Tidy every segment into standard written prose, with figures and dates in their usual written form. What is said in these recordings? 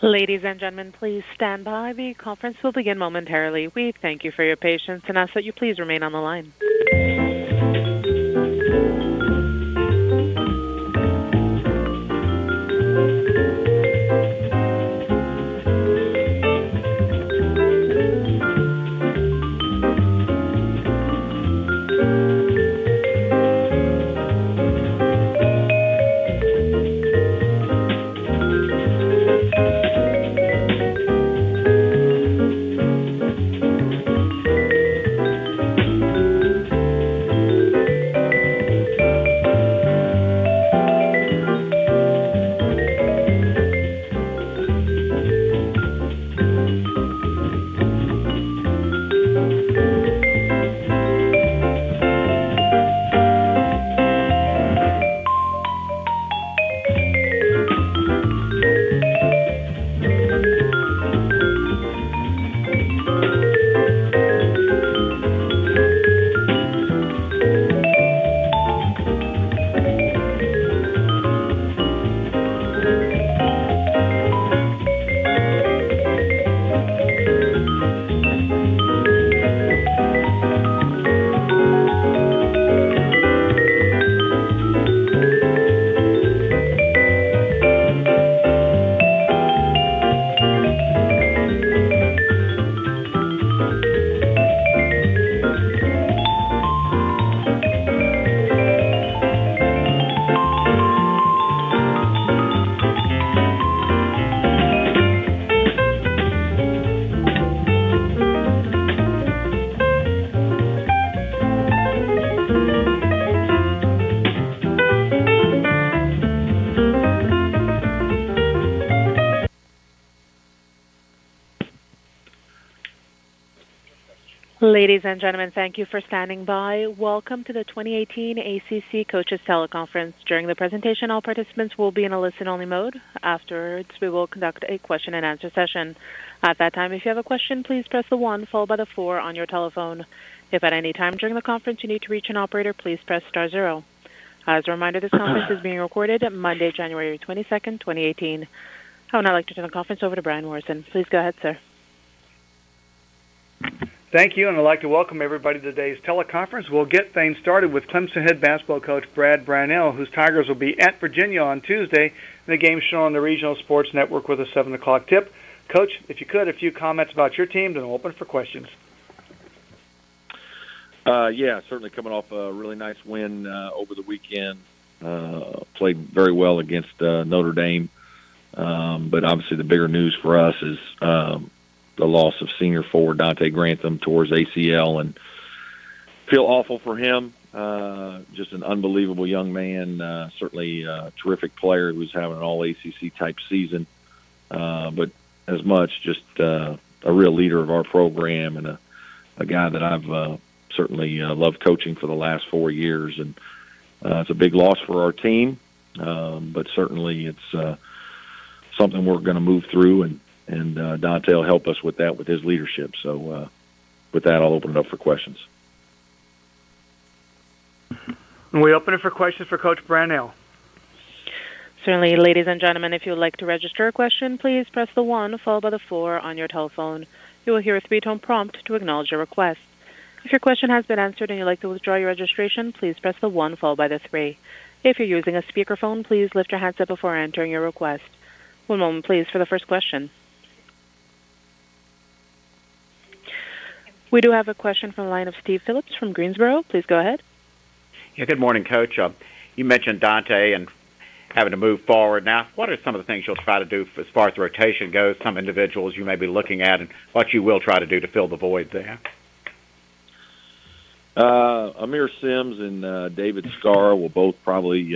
Ladies and gentlemen, please stand by. The conference will begin momentarily. We thank you for your patience and ask that you please remain on the line. Ladies and gentlemen, thank you for standing by. Welcome to the 2018 ACC Coaches Teleconference. During the presentation, all participants will be in a listen-only mode. Afterwards, we will conduct a question-and-answer session. At that time, if you have a question, please press the 1 followed by the 4 on your telephone. If at any time during the conference you need to reach an operator, please press *0. As a reminder, this conference is being recorded Monday, January 22nd, 2018. I would now like to turn the conference over to Brian Morrison. Please go ahead, sir. Thank you, and I'd like to welcome everybody to today's teleconference. We'll get things started with Clemson head basketball coach Brunel, whose Tigers will be at Virginia on Tuesday, and the game shown on the Regional Sports Network with a 7 o'clock tip. Coach, if you could, a few comments about your team, then we'll open for questions. Yeah, certainly coming off a really nice win over the weekend. Played very well against Notre Dame, but obviously the bigger news for us is the loss of senior forward Dante Grantham towards ACL, and feel awful for him. Just an unbelievable young man, certainly a terrific player who's having an all-ACC type season, but as much just a real leader of our program and a guy that I've certainly loved coaching for the last 4 years. And it's a big loss for our team, but certainly it's something we're going to move through, and Dante will help us with that with his leadership. So with that, I'll open it up for questions. And we open it for questions for Coach Brunel. Certainly, ladies and gentlemen, if you would like to register a question, please press the 1 followed by the 4 on your telephone. You will hear a 3-tone prompt to acknowledge your request. If your question has been answered and you'd like to withdraw your registration, please press the 1 followed by the 3. If you're using a speakerphone, please lift your handset before entering your request. One moment, please, for the first question. We do have a question from the line of Steve Phillips from Greensboro. Please go ahead. Yeah, good morning, Coach. You mentioned Dante and having to move forward. Now, what are some of the things you'll try to do as far as the rotation goes, some individuals you may be looking at, and what you will try to do to fill the void there? Amir Sims and David Scarr will both probably,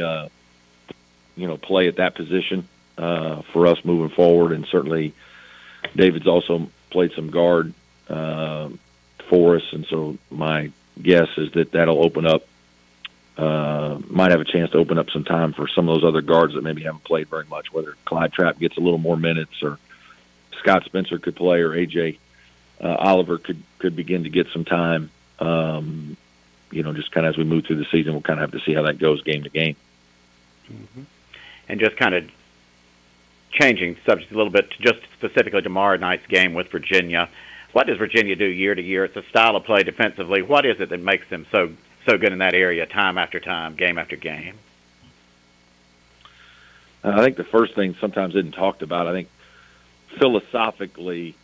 play at that position for us moving forward, and certainly David's also played some guard for us, and so my guess is that that'll open up, might have a chance to open up some time for some of those other guards that maybe haven't played very much, whether Clyde Trapp gets a little more minutes or Scott Spencer could play or A.J. Oliver could begin to get some time. Just kind of as we move through the season, we'll kind of have to see how that goes game to game. Mm-hmm. And just kind of changing subject a little bit, to just specifically tomorrow night's game with Virginia. What does Virginia do year to year? It's a style of play defensively. What is it that makes them so good in that area, time after time, game after game? I think the first thing sometimes isn't talked about. I think philosophically,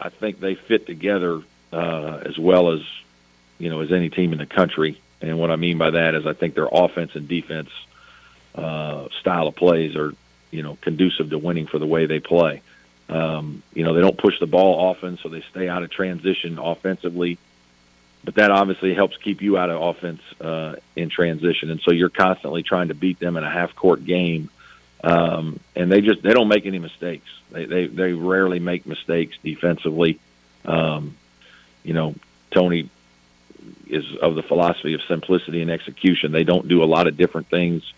I think they fit together as well as as any team in the country. And what I mean by that is I think their offense and defense style of plays are conducive to winning for the way they play. They don't push the ball often, so they stay out of transition offensively. But that obviously helps keep you out of offense in transition, and so you're constantly trying to beat them in a half-court game. And they don't make any mistakes. They rarely make mistakes defensively. Tony is of the philosophy of simplicity and execution. They don't do a lot of different things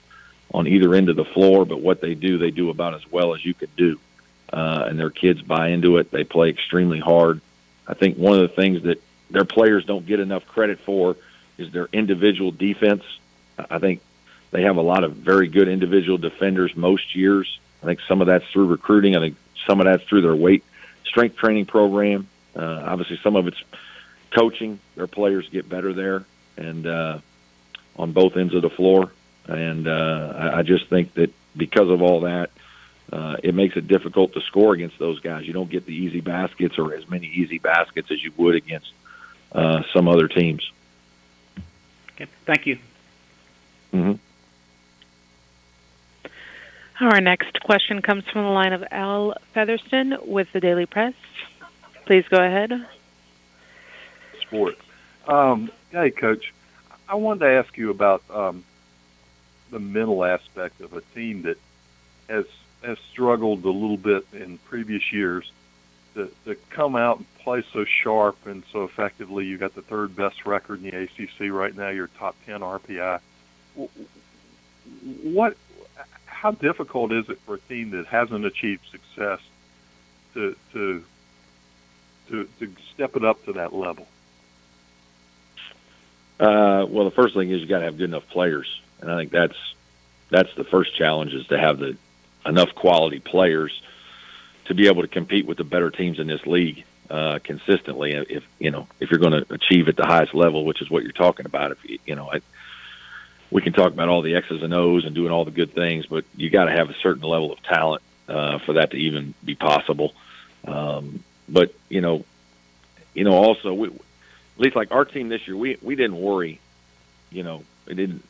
on either end of the floor, but what they do about as well as you could do. And their kids buy into it. They play extremely hard. I think one of the things that their players don't get enough credit for is their individual defense. I think they have a lot of very good individual defenders most years. I think some of that's through recruiting. I think some of that's through their strength training program. Obviously, some of it's coaching. Their players get better there and on both ends of the floor. And I just think that because of all that, it makes it difficult to score against those guys. You don't get the easy baskets or as many easy baskets as you would against some other teams. Okay, thank you. Mm-hmm. Our next question comes from the line of Al Featherston with the Daily Press. Please go ahead. Sport. Hey, Coach. I wanted to ask you about the mental aspect of a team that has struggled a little bit in previous years to come out and play so sharp and so effectively. You got the third best record in the ACC right now. You're top 10 RPI. How difficult is it for a team that hasn't achieved success to step it up to that level? Well, the first thing is you got to have good enough players, and I think that's the first challenge, is to have enough quality players to be able to compete with the better teams in this league consistently. If you're going to achieve at the highest level, which is what you're talking about, we can talk about all the X's and O's and doing all the good things, but you got to have a certain level of talent for that to even be possible. But also, at least like our team this year, we didn't worry. It didn't.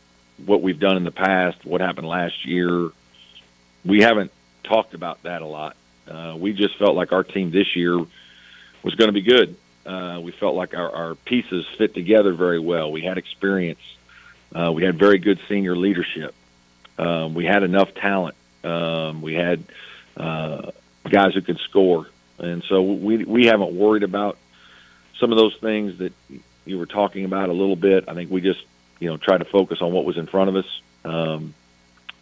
What we've done in the past, what happened last year, we haven't talked about that a lot. We just felt like our team this year was going to be good. We felt like our pieces fit together very well. We had experience. We had very good senior leadership. We had enough talent. We had guys who could score. And so we haven't worried about some of those things that you were talking about a little bit. I think we just, tried to focus on what was in front of us.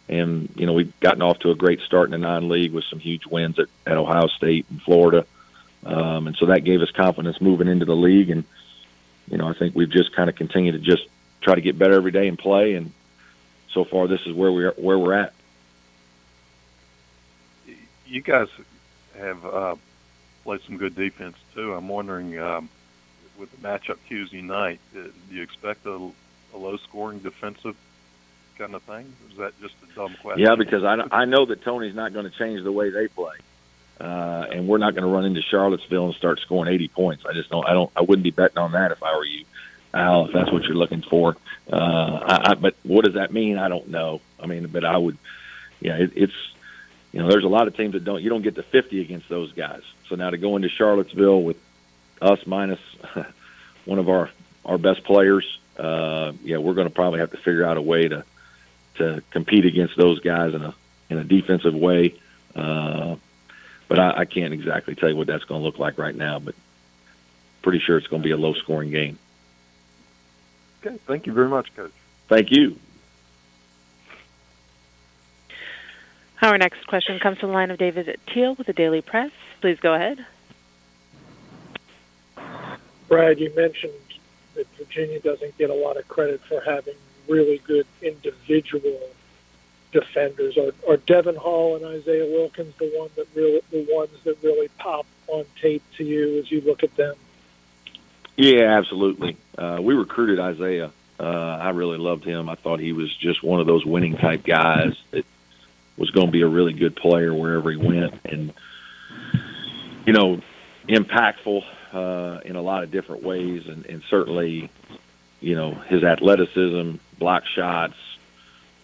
And we've gotten off to a great start in the non-league with some huge wins at Ohio State and Florida. And so that gave us confidence moving into the league. And, I think we've just kind of continued to just try to get better every day and play. And so far, this is where we're at. You guys have played some good defense too. I'm wondering, with the matchup Tuesday night, do you expect a low-scoring defensive kind of thing? Or is that just a dumb question? Yeah, because I know that Tony's not going to change the way they play, and we're not going to run into Charlottesville and start scoring 80 points. I just don't. I wouldn't be betting on that if I were you, Al. If that's what you're looking for, but what does that mean? I don't know. But I would. Yeah, it's. There's a lot of teams that don't. You don't get to 50 against those guys. So now to go into Charlottesville with us minus one of our best players, we're going to probably have to figure out a way to compete against those guys in a defensive way. But I can't exactly tell you what that's going to look like right now, but pretty sure it's going to be a low-scoring game. Okay, thank you very much, Coach. Thank you. Our next question comes from the line of David Teal with the Daily Press. Please go ahead. Brad, you mentioned that Virginia doesn't get a lot of credit for having really good individual defenders? Are Devin Hall and Isaiah Wilkins the ones that really pop on tape to you as you look at them? Yeah, absolutely. We recruited Isaiah. I really loved him. I thought he was just one of those winning type guys that was going to be a really good player wherever he went, and impactful in a lot of different ways, and certainly, his athleticism, block shots,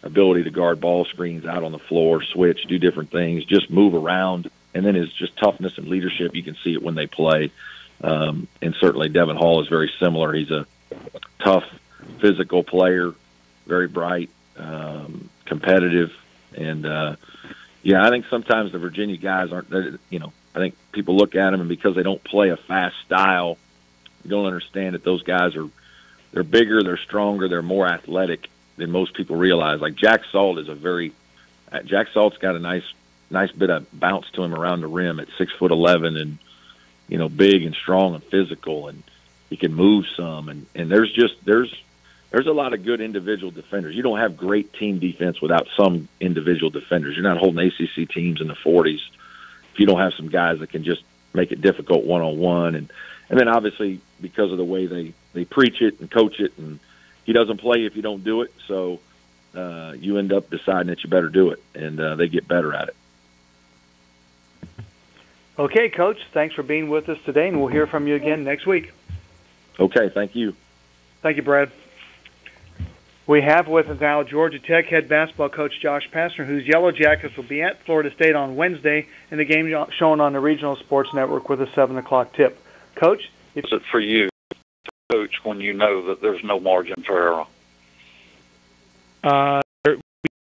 ability to guard ball screens out on the floor, switch, do different things, just move around, and then his just toughness and leadership. You can see it when they play. And certainly Devin Hall is very similar. He's a tough, physical player, very bright, competitive. And, I think sometimes the Virginia guys aren't, I think people look at them, and because they don't play a fast style, you don't understand that those guys they're bigger, they're stronger, they're more athletic than most people realize. Like Jack Salt's got a nice bit of bounce to him around the rim at 6'11" and, big and strong and physical, and he can move some. And there's a lot of good individual defenders. You don't have great team defense without some individual defenders. You're not holding ACC teams in the 40s if you don't have some guys that can just make it difficult one-on-one. And then obviously because of the way they preach it and coach it, and he doesn't play if you don't do it, so you end up deciding that you better do it, and they get better at it. Okay, Coach, thanks for being with us today, and we'll hear from you again next week. Okay, thank you. Thank you, Brad. We have with us now Georgia Tech head basketball coach Josh Pastner, whose Yellow Jackets will be at Florida State on Wednesday in the game shown on the Regional Sports Network with a 7 o'clock tip. Coach? Is it for you, Coach, when you know that there's no margin for error?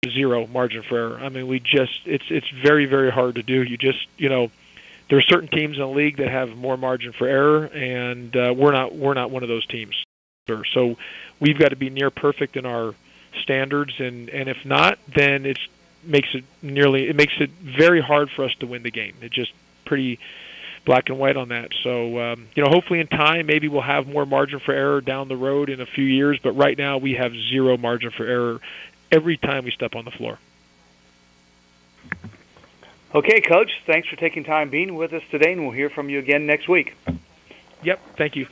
Zero margin for error. I mean, it's very, very hard to do. There are certain teams in the league that have more margin for error, and we're not one of those teams. So we've got to be near perfect in our standards, and if not, then it makes it very hard for us to win the game. It's just pretty black and white on that. So hopefully in time, maybe we'll have more margin for error down the road in a few years. But right now, we have zero margin for error every time we step on the floor. Okay, Coach, thanks for taking time being with us today, and we'll hear from you again next week. Yep, thank you.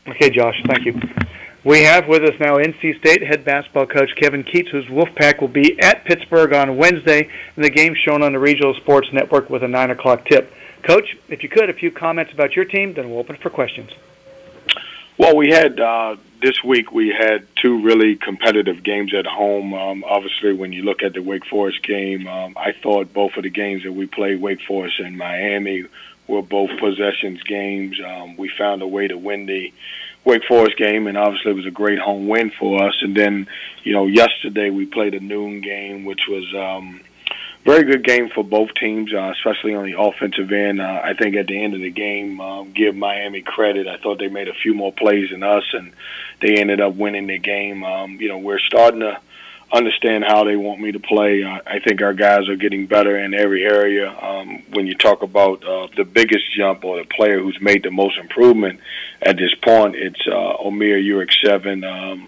Okay, Josh, thank you. We have with us now NC State head basketball coach Kevin Keats, whose Wolfpack will be at Pittsburgh on Wednesday, and the game shown on the Regional Sports Network with a 9 o'clock tip. Coach, if you could, a few comments about your team, then we'll open for questions. Well, we had this week we had two really competitive games at home. Obviously, when you look at the Wake Forest game, I thought both of the games that we played, Wake Forest and Miami, were both possessions games. We found a way to win the Wake Forest game, and obviously it was a great home win for us. And then, yesterday we played a noon game, which was very good game for both teams, especially on the offensive end. I think at the end of the game, give Miami credit. I thought they made a few more plays than us, and they ended up winning the game. We're starting to understand how they want me to play. I think our guys are getting better in every area. When you talk about the biggest jump or the player who's made the most improvement at this point, it's Omier Uric-7.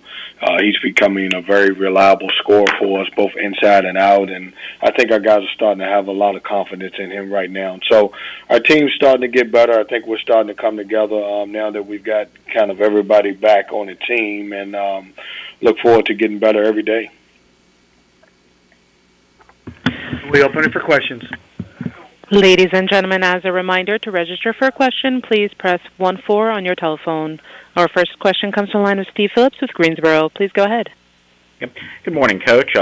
He's becoming a very reliable scorer for us, both inside and out, and I think our guys are starting to have a lot of confidence in him right now. So our team's starting to get better. I think we're starting to come together now that we've got kind of everybody back on the team, and look forward to getting better every day. We open it for questions. Ladies and gentlemen, as a reminder, to register for a question, please press 1-4 on your telephone. Our first question comes from the line of Steve Phillips with Greensboro. Please go ahead. Good morning, Coach.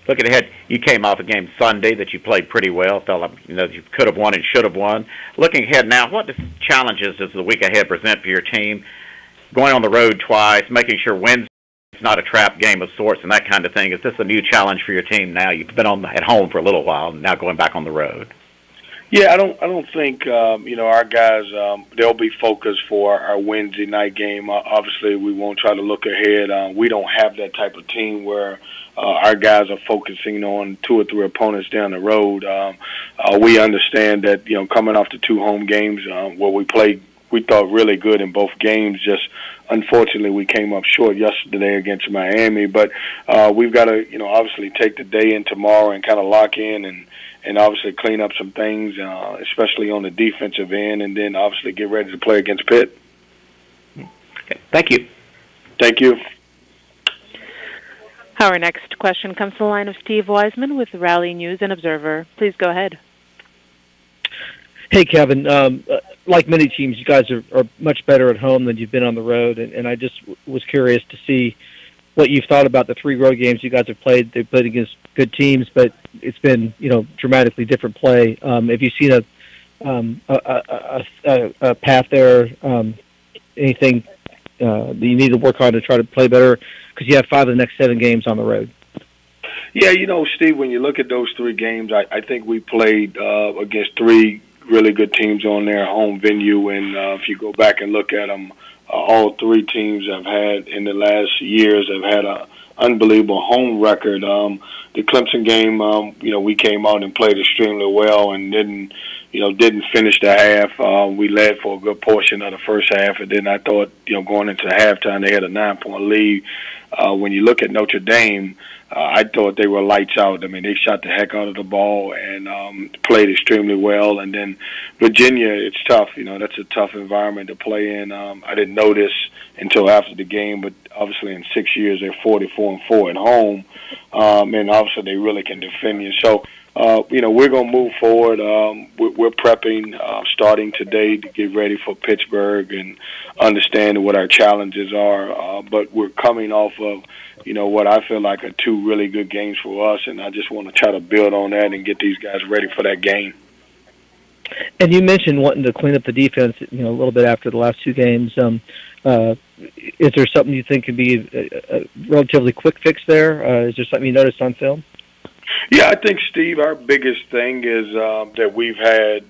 Looking ahead, you came off a game Sunday that you played pretty well. Felt like you could have won and should have won. Looking ahead now, what challenges does the week ahead present for your team? Going on the road twice, making sure Wednesday it's not a trap game of sorts and that kind of thing. Is this a new challenge for your team now? You've been at home for a little while, and now going back on the road. Yeah, I don't think our guys they'll be focused for our Wednesday night game. Obviously, we won't try to look ahead. We don't have that type of team where our guys are focusing on 2 or 3 opponents down the road. We understand that coming off the 2 home games where we played we thought really good in both games. Just unfortunately, we came up short yesterday against Miami. But we've got to, obviously take the day in tomorrow and kind of lock in and obviously clean up some things, especially on the defensive end, and then obviously get ready to play against Pitt. Okay. Thank you. Thank you. Our next question comes to the line of Steve Wiseman with Raleigh News and Observer. Please go ahead. Hey, Kevin. Like many teams, you guys are much better at home than you've been on the road, and I just was curious to see what you've thought about the 3 road games you guys have played. They've played against good teams, but it's been dramatically different play. Have you seen a path there? Anything that you need to work on to try to play better? Because you have 5 of the next 7 games on the road. Yeah, Steve, when you look at those 3 games, I think we played against 3 really good teams on their home venue, and if you go back and look at them, all 3 teams have had in the last years have had a unbelievable home record. The Clemson game, we came out and played extremely well and didn't finish the half. We led for a good portion of the first half, and then I thought, going into the halftime, they had a 9-point lead. When you look at Notre Dame, I thought they were lights out. I mean, they shot the heck out of the ball and played extremely well. And then Virginia, it's tough. That's a tough environment to play in. I didn't know this until after the game, but obviously in 6 years they're 44-4 at home, and obviously they really can defend you. So, we're going to move forward. We're prepping starting today to get ready for Pittsburgh and understand what our challenges are. But we're coming off of, what I feel like are 2 really good games for us, and I just want to try to build on that and get these guys ready for that game. And you mentioned wanting to clean up the defense, a little bit after the last 2 games. Is there something you think could be a relatively quick fix there? Is there something you noticed on film? Yeah, I think, Steve, our biggest thing is that we've had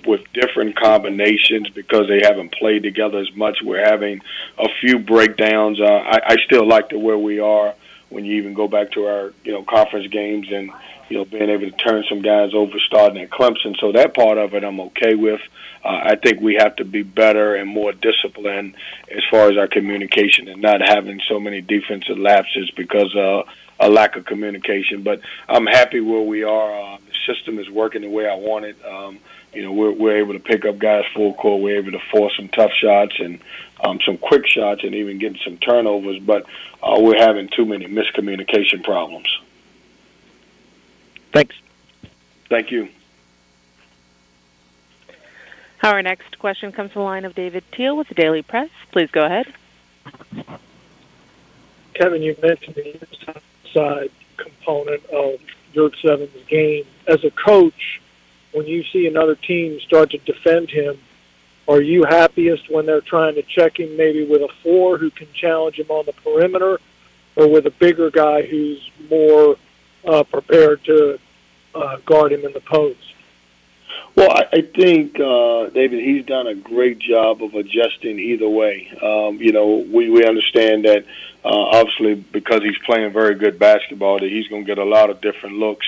with different combinations because they haven't played together as much. We're having a few breakdowns. I still like the where we are when you even go back to our conference games and being able to turn some guys over starting at Clemson. So that part of it I'm okay with. I think we have to be better and more disciplined as far as our communication and not having so many defensive lapses because a lack of communication. But I'm happy where we are. The system is working the way I want it. We're able to pick up guys full court. We're able to force some tough shots and some quick shots and even getting some turnovers. But we're having too many miscommunication problems. Thanks. Thank you. Our next question comes to the line of David Teal with the Daily Press. Please go ahead. Kevin, you mentioned the inside component of your 7's game. As a coach, when you see another team start to defend him, are you happiest when they're trying to check him maybe with a 4 who can challenge him on the perimeter, or with a bigger guy who's more prepared to guard him in the post? Well, I think, David, he's done a great job of adjusting either way. We understand that, obviously, because he's playing very good basketball, that he's going to get a lot of different looks.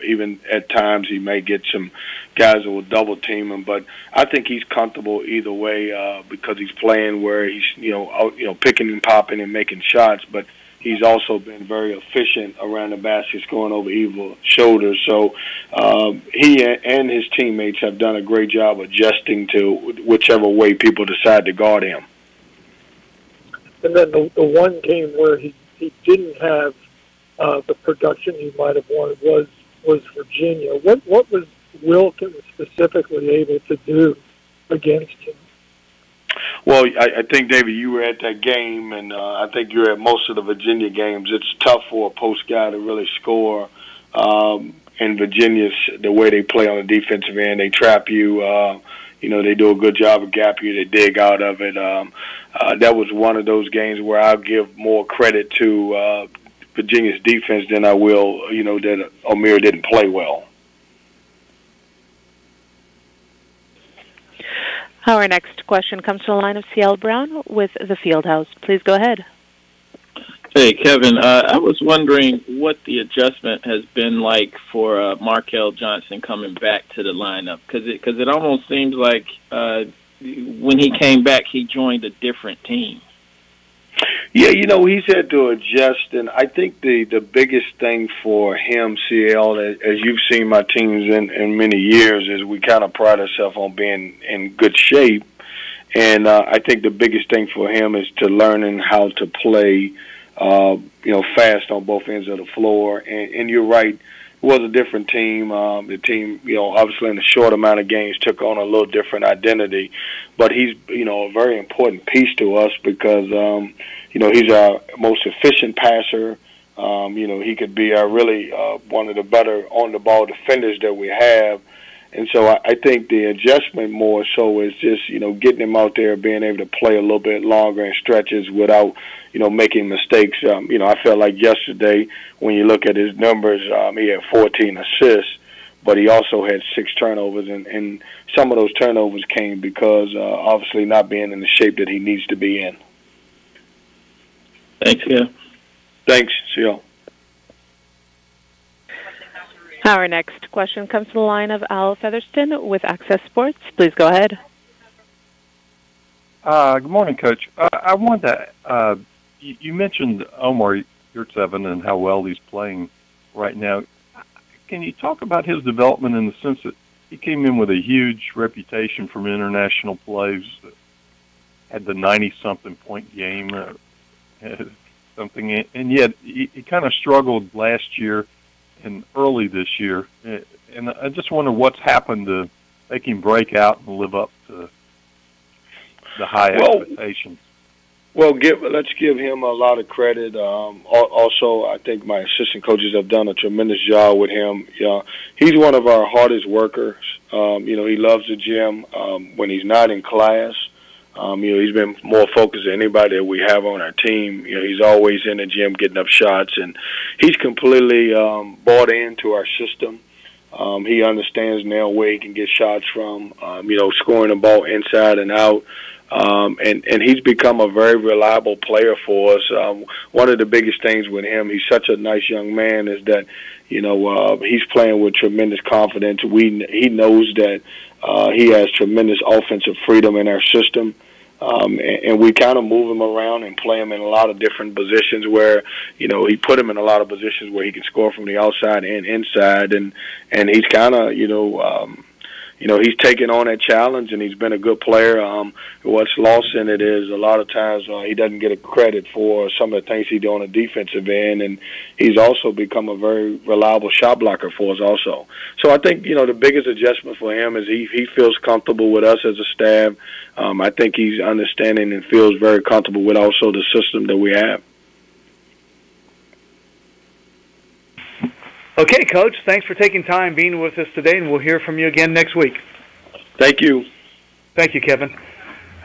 Even at times he may get some guys that will double team him. But I think he's comfortable either way because he's playing where he's, picking and popping and making shots. But he's also been very efficient around the basket, scoring over either shoulders. So he and his teammates have done a great job adjusting to whichever way people decide to guard him. And then the one game where he didn't have the production he might have wanted was Virginia. What was Wilkins specifically able to do against him? Well, I think, David, you were at that game, and I think you were at most of the Virginia games. It's tough for a post guy to really score. In Virginia's, the way they play on the defensive end, they trap you. They do a good job of gap you. They dig out of it. That was one of those games where I'll give more credit to Virginia's defense than I will, that Amir didn't play well. Our next question comes to the line of C.L. Brown with the Fieldhouse. Please go ahead. Hey, Kevin. I was wondering what the adjustment has been like for Markell Johnson coming back to the lineup, because it almost seems like when he came back, he joined a different team. Yeah, he's had to adjust, and I think the biggest thing for him, CL, as you've seen my teams in many years, is we kind of pride ourselves on being in good shape. And I think the biggest thing for him is to learning how to play, fast on both ends of the floor. And you're right, it was a different team. The team, obviously in a short amount of games took on a little different identity. But he's, a very important piece to us because, he's our most efficient passer. He could be our really one of the better on-the-ball defenders that we have. And so I think the adjustment more so is just, getting him out there, being able to play a little bit longer in stretches without, making mistakes. I felt like yesterday when you look at his numbers, he had 14 assists, but he also had 6 turnovers. And some of those turnovers came because obviously not being in the shape that he needs to be in. Thanks, yeah. Thanks, CL. Our next question comes from the line of Al Featherston with Access Sports. Please go ahead. Good morning, Coach. I wanted to, you mentioned Omar Yurtseven and how well he's playing right now. Can you talk about his development in the sense that he came in with a huge reputation from international plays, had the 90-something point game, something, and yet he kind of struggled last year and early this year, and I just wonder what's happened to make him break out and live up to the high expectations. Well, let's give him a lot of credit. Also, I think my assistant coaches have done a tremendous job with him. He's one of our hardest workers. He loves the gym. When he's not in class, he's been more focused than anybody that we have on our team. He's always in the gym getting up shots, and he's completely bought into our system. He understands now where he can get shots from, scoring the ball inside and out. And he's become a very reliable player for us. One of the biggest things with him, he's such a nice young man, is that, he's playing with tremendous confidence. He knows that he has tremendous offensive freedom in our system. And we kind of move him around and play him in a lot of different positions where, he put him in a lot of positions where he can score from the outside and inside. And he's kind of, he's taken on that challenge, and he's been a good player. What's lost in it is a lot of times he doesn't get a credit for some of the things he do on the defensive end, and he's also become a very reliable shot blocker for us also. So I think, the biggest adjustment for him is he feels comfortable with us as a staff. I think he's understanding and feels very comfortable with also the system that we have. Okay, Coach, thanks for taking time being with us today, and we'll hear from you again next week. Thank you. Thank you, Kevin.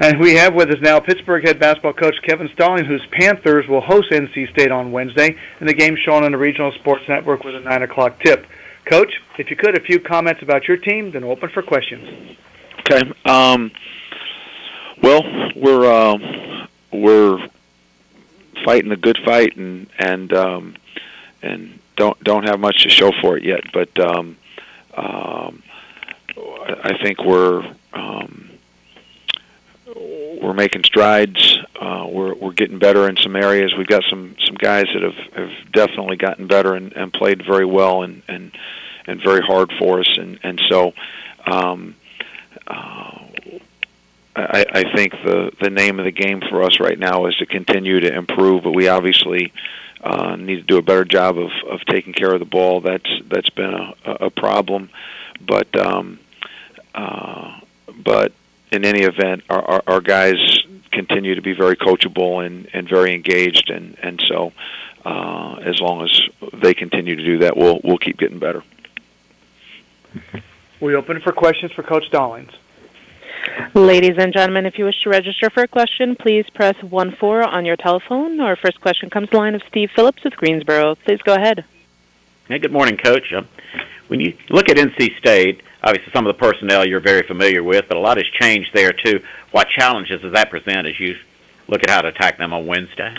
And we have with us now Pittsburgh head basketball coach Kevin Stallings, whose Panthers will host NC State on Wednesday, and the game shown on the Regional Sports Network with a 9 o'clock tip. Coach, if you could, a few comments about your team, then open for questions. Okay. Well, we're fighting a good fight, and don't have much to show for it yet, but I think we're making strides. We're getting better in some areas. We've got some guys that have definitely gotten better and played very well and very hard for us, and so I think the name of the game for us right now is to continue to improve, but we obviously need to do a better job of taking care of the ball. That's been a problem, but in any event, our guys continue to be very coachable and very engaged, and so as long as they continue to do that, we'll keep getting better. We open for questions for Coach Stallings. Ladies and gentlemen, if you wish to register for a question, please press 1-4 on your telephone. Our first question comes to the line of Steve Phillips with Greensboro. Please go ahead. Hey, good morning, Coach. When you look at NC State, obviously some of the personnel you're very familiar with, but a lot has changed there, too. What challenges does that present as you look at how to attack them on Wednesday?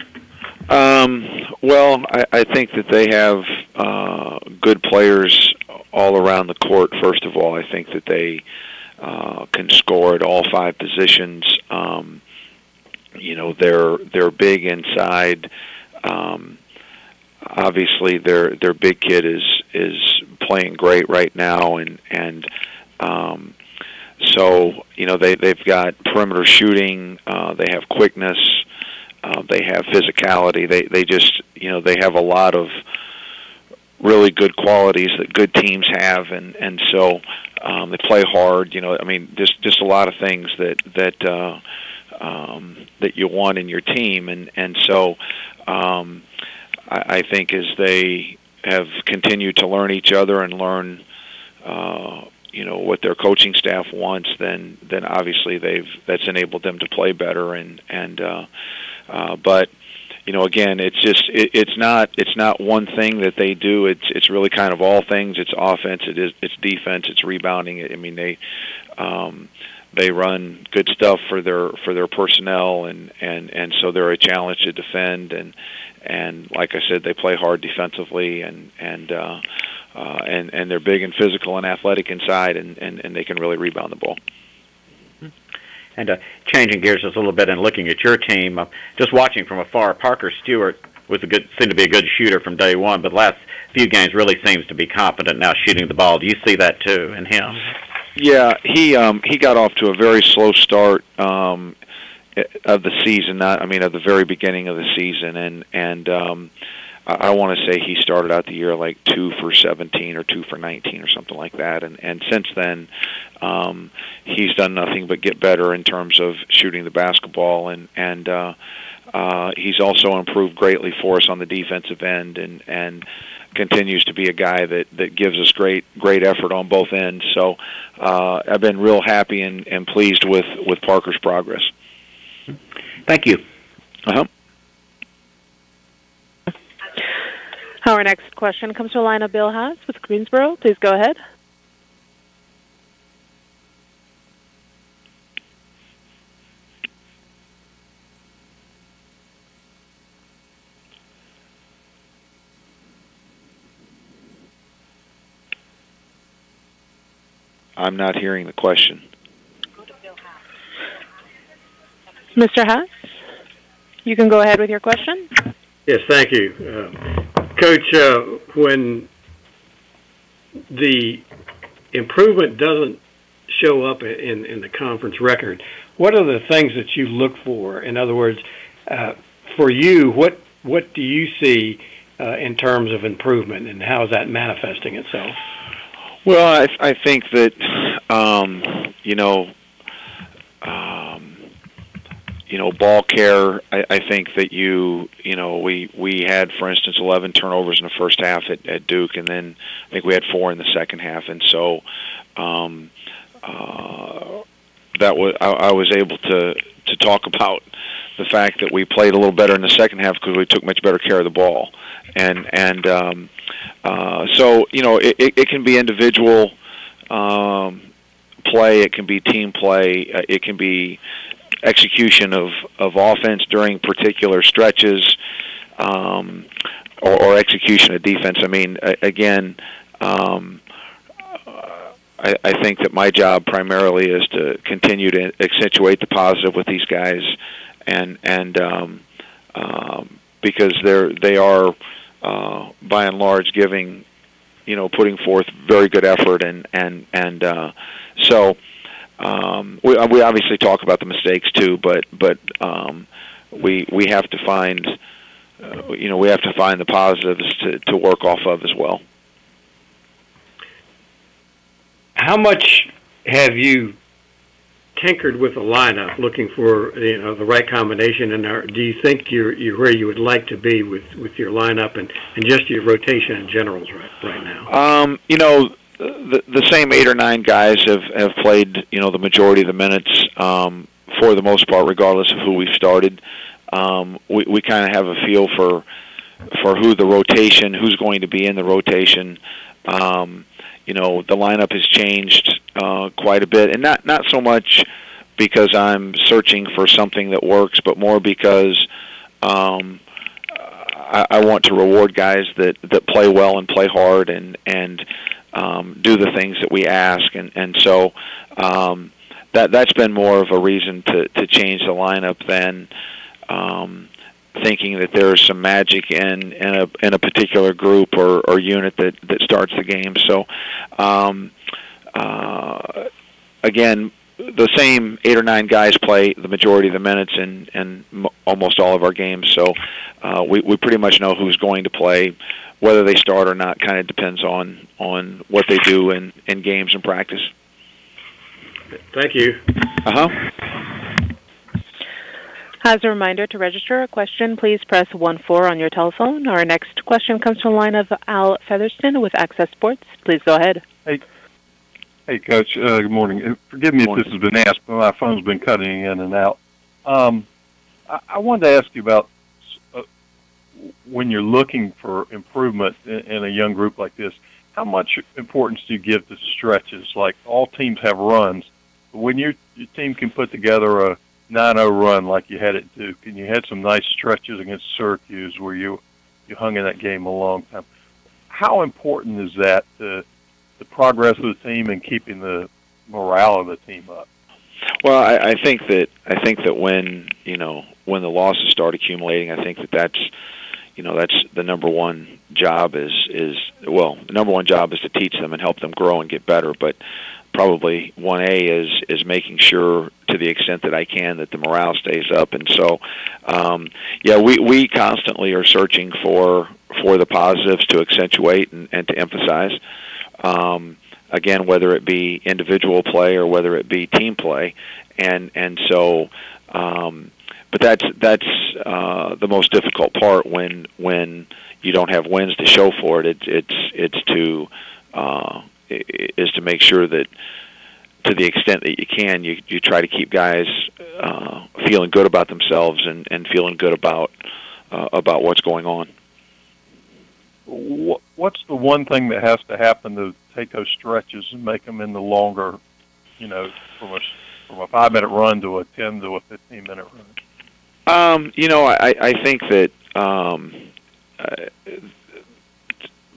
Well, I think that they have good players all around the court, first of all. I think that they can score at all 5 positions. They're big inside. Obviously, their big kid is playing great right now, and so they've got perimeter shooting. They have quickness. They have physicality. They just they have a lot of really good qualities that good teams have, and so they play hard. Just a lot of things that you want in your team, and so I think as they have continued to learn each other and learn what their coaching staff wants, then obviously that's enabled them to play better, but again, it's not one thing that they do. It's really kind of all things. It's offense, it's defense, it's rebounding. They run good stuff for their personnel, and so they're a challenge to defend, and like I said, they play hard defensively, and they're big and physical and athletic inside, and they can really rebound the ball. And changing gears just a little bit and looking at your team, just watching from afar, Parker Stewart seemed to be a good shooter from day one, but the last few games really seems to be confident now shooting the ball. Do you see that too in him? Yeah, he got off to a very slow start of the season. At the very beginning of the season, and I want to say he started out the year like 2 for 17 or 2 for 19 or something like that, and since then he's done nothing but get better in terms of shooting the basketball, and he's also improved greatly for us on the defensive end, and continues to be a guy that gives us great effort on both ends. So I've been real happy and pleased with Parker's progress. Thank you. Our next question comes from the line of Bill Haas with Greensboro. Please go ahead. I'm not hearing the question. Mr. Haas, you can go ahead with your question. Yes, thank you. Coach, when the improvement doesn't show up in the conference record, what are the things that you look for? In other words, for you, what do you see in terms of improvement, and how is that manifesting itself? Well, I think that ball care. I think that we had, for instance, 11 turnovers in the first half at Duke, and then I think we had 4 in the second half, and so that was I was able to talk about the fact that we played a little better in the second half because we took much better care of the ball, and so it can be individual play, it can be team play, it can be execution of offense during particular stretches, or execution of defense. I think that my job primarily is to continue to accentuate the positive with these guys, and because they are by and large putting forth very good effort, so we obviously talk about the mistakes too, but we have to find the positives to work off of as well. How much have you tinkered with the lineup, looking for the right combination, and do you think you're where you would like to be with your lineup and just your rotation in general right now? The same 8 or 9 guys have played the majority of the minutes for the most part, regardless of who we've started. We kind of have a feel for who's going to be in the rotation. The lineup has changed quite a bit, and not so much because I'm searching for something that works, but more because I want to reward guys that play well and play hard, and do the things that we ask, and so that's been more of a reason to change the lineup than thinking that there's some magic in a particular group or unit that starts the game. So again, the same 8 or 9 guys play the majority of the minutes in almost all of our games. So we pretty much know who's going to play. Whether they start or not kind of depends on what they do in games and practice. Thank you. As a reminder, to register a question, please press 1-4 on your telephone. Our next question comes from the line of Al Featherston with Access Sports. Please go ahead. Hey, Coach. Good morning. Forgive me if this has been asked, but my phone's been cutting in and out. I wanted to ask you about when you're looking for improvement in a young group like this, how much importance do you give to stretches? Like, all teams have runs, but when your team can put together a 9-0 run like you had at Duke, and you had some nice stretches against Syracuse where you hung in that game a long time, how important is that to the progress of the team and keeping the morale of the team up? Well, I think that when the losses start accumulating, I think that's the number one job the number one job is to teach them and help them grow and get better. But probably 1A is making sure, to the extent that I can, that the morale stays up. And so, we constantly are searching for the positives to accentuate and to emphasize. Again, whether it be individual play or whether it be team play, and so, but that's the most difficult part when you don't have wins to show for it. It's to make sure that, to the extent that you can, you try to keep guys feeling good about themselves and feeling good about what's going on. What's the one thing that has to happen to take those stretches and make them into longer, from a 5-minute run to a 10 to a 15-minute run? I think that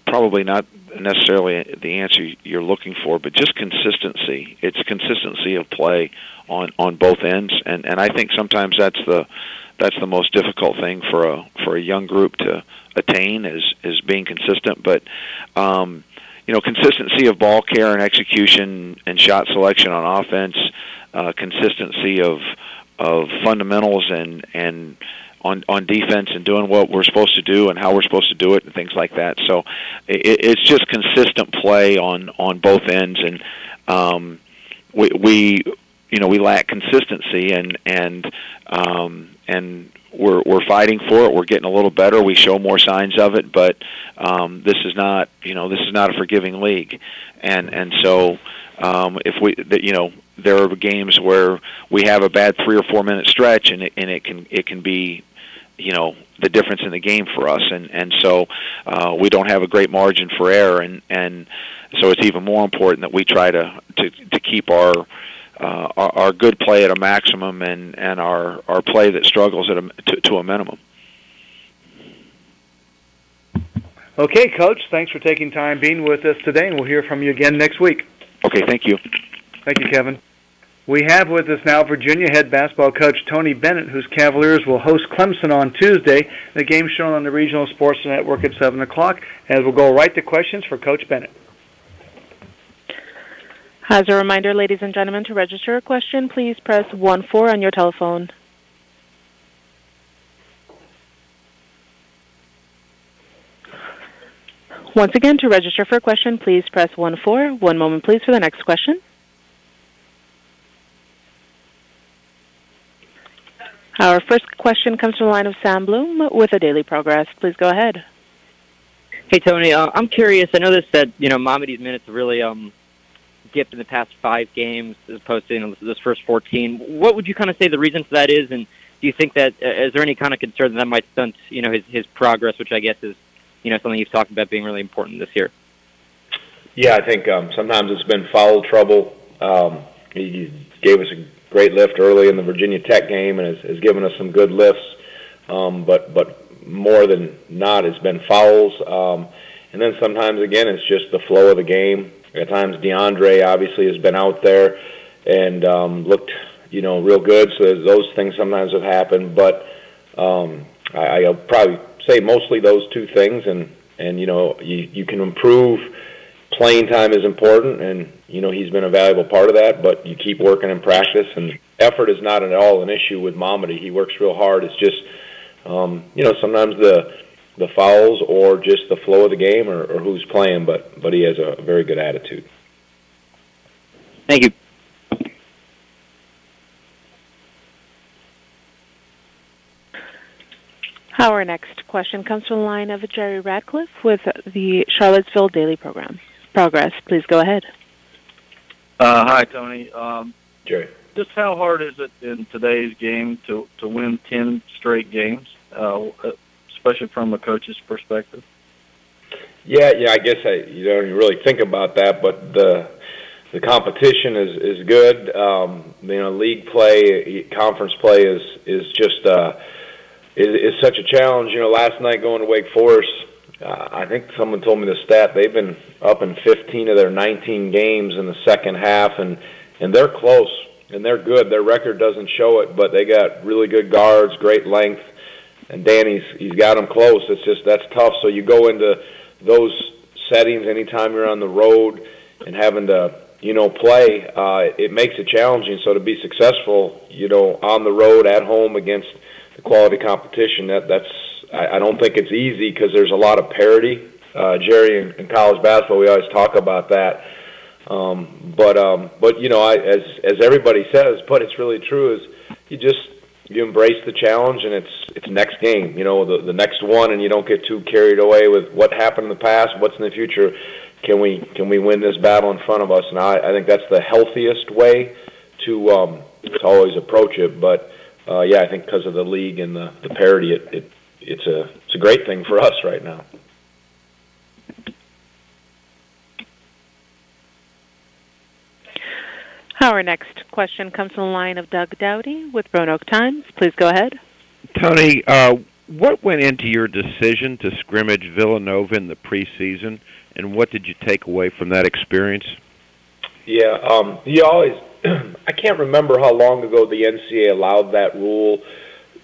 probably not necessarily the answer you're looking for, but just consistency. It's consistency of play on both ends, and I think sometimes that's the most difficult thing for a young group to attain is being consistent. But consistency of ball care and execution and shot selection on offense, consistency of fundamentals and on defense and doing what we're supposed to do and how we're supposed to do it and things like that. So it's just consistent play on both ends, and we lack consistency and we're fighting for it. We're getting a little better. We show more signs of it, but this is not a forgiving league, and so there are games where we have a bad 3 or 4 minute stretch, and it can be the difference in the game for us, and so we don't have a great margin for error, and so it's even more important that we try to keep our good play at a maximum and our play that struggles to a minimum. Okay, Coach, thanks for taking time being with us today, and we'll hear from you again next week. Okay, thank you. Thank you, Kevin. We have with us now Virginia head basketball coach Tony Bennett, whose Cavaliers will host Clemson on Tuesday. The game shown on the Regional Sports Network at 7 o'clock, and we'll go right to questions for Coach Bennett. As a reminder, ladies and gentlemen, to register a question, please press 1-4 on your telephone. Once again, to register for a question, please press 1-4. One moment, please, for the next question. Our first question comes from the line of Sam Bloom with the Daily Progress. Please go ahead. Hey, Tony. I'm curious. I noticed that, Mamadi's minutes really dipped in the past 5 games as opposed to this first 14. What would you kind of say the reason for that is, and do you think that is there any kind of concern that might stunt his progress, which I guess is something you've talked about being really important this year? Yeah, I think sometimes it's been foul trouble. He gave us a great lift early in the Virginia Tech game and has given us some good lifts, but more than not, it's been fouls. And then sometimes, again, it's just the flow of the game. At times, DeAndre obviously has been out there and looked, real good. So those things sometimes have happened. But I'll probably say mostly those two things. And you can improve. Playing time is important, and he's been a valuable part of that. But you keep working in practice, and effort is not at all an issue with Mamadi. He works real hard. It's just sometimes the fouls or just the flow of the game or who's playing. But he has a very good attitude. Thank you. Our next question comes from the line of Jerry Radcliffe with the Charlottesville Daily Progress. Please go ahead. Hi, Tony. Jerry. Just how hard is it in today's game to win 10 straight games, especially from a coach's perspective? Yeah. I guess you don't really think about that, but the competition is good. League play, conference play is just is such a challenge. Last night going to Wake Forest, I think someone told me the stat. They've been up in 15 of their 19 games in the second half, and they're close. And they're good. Their record doesn't show it, but they got really good guards, great length, and he's got them close. It's just that's tough. So you go into those settings anytime you're on the road and having to play, it makes it challenging. So to be successful, on the road, at home against the quality competition, I don't think it's easy because there's a lot of parity. Jerry, in college basketball, we always talk about that. But as everybody says, but it's really true, is you embrace the challenge, and it's next game, the next one, and you don't get too carried away with what happened in the past, what's in the future. Can we win this battle in front of us? And I think that's the healthiest way to always approach it. But I think because of the league and the parity, it's a great thing for us right now. Our next question comes from the line of Doug Dowdy with Roanoke Times. Please go ahead. Tony, what went into your decision to scrimmage Villanova in the preseason, and what did you take away from that experience? Yeah, you always I can't remember how long ago the NCAA allowed that rule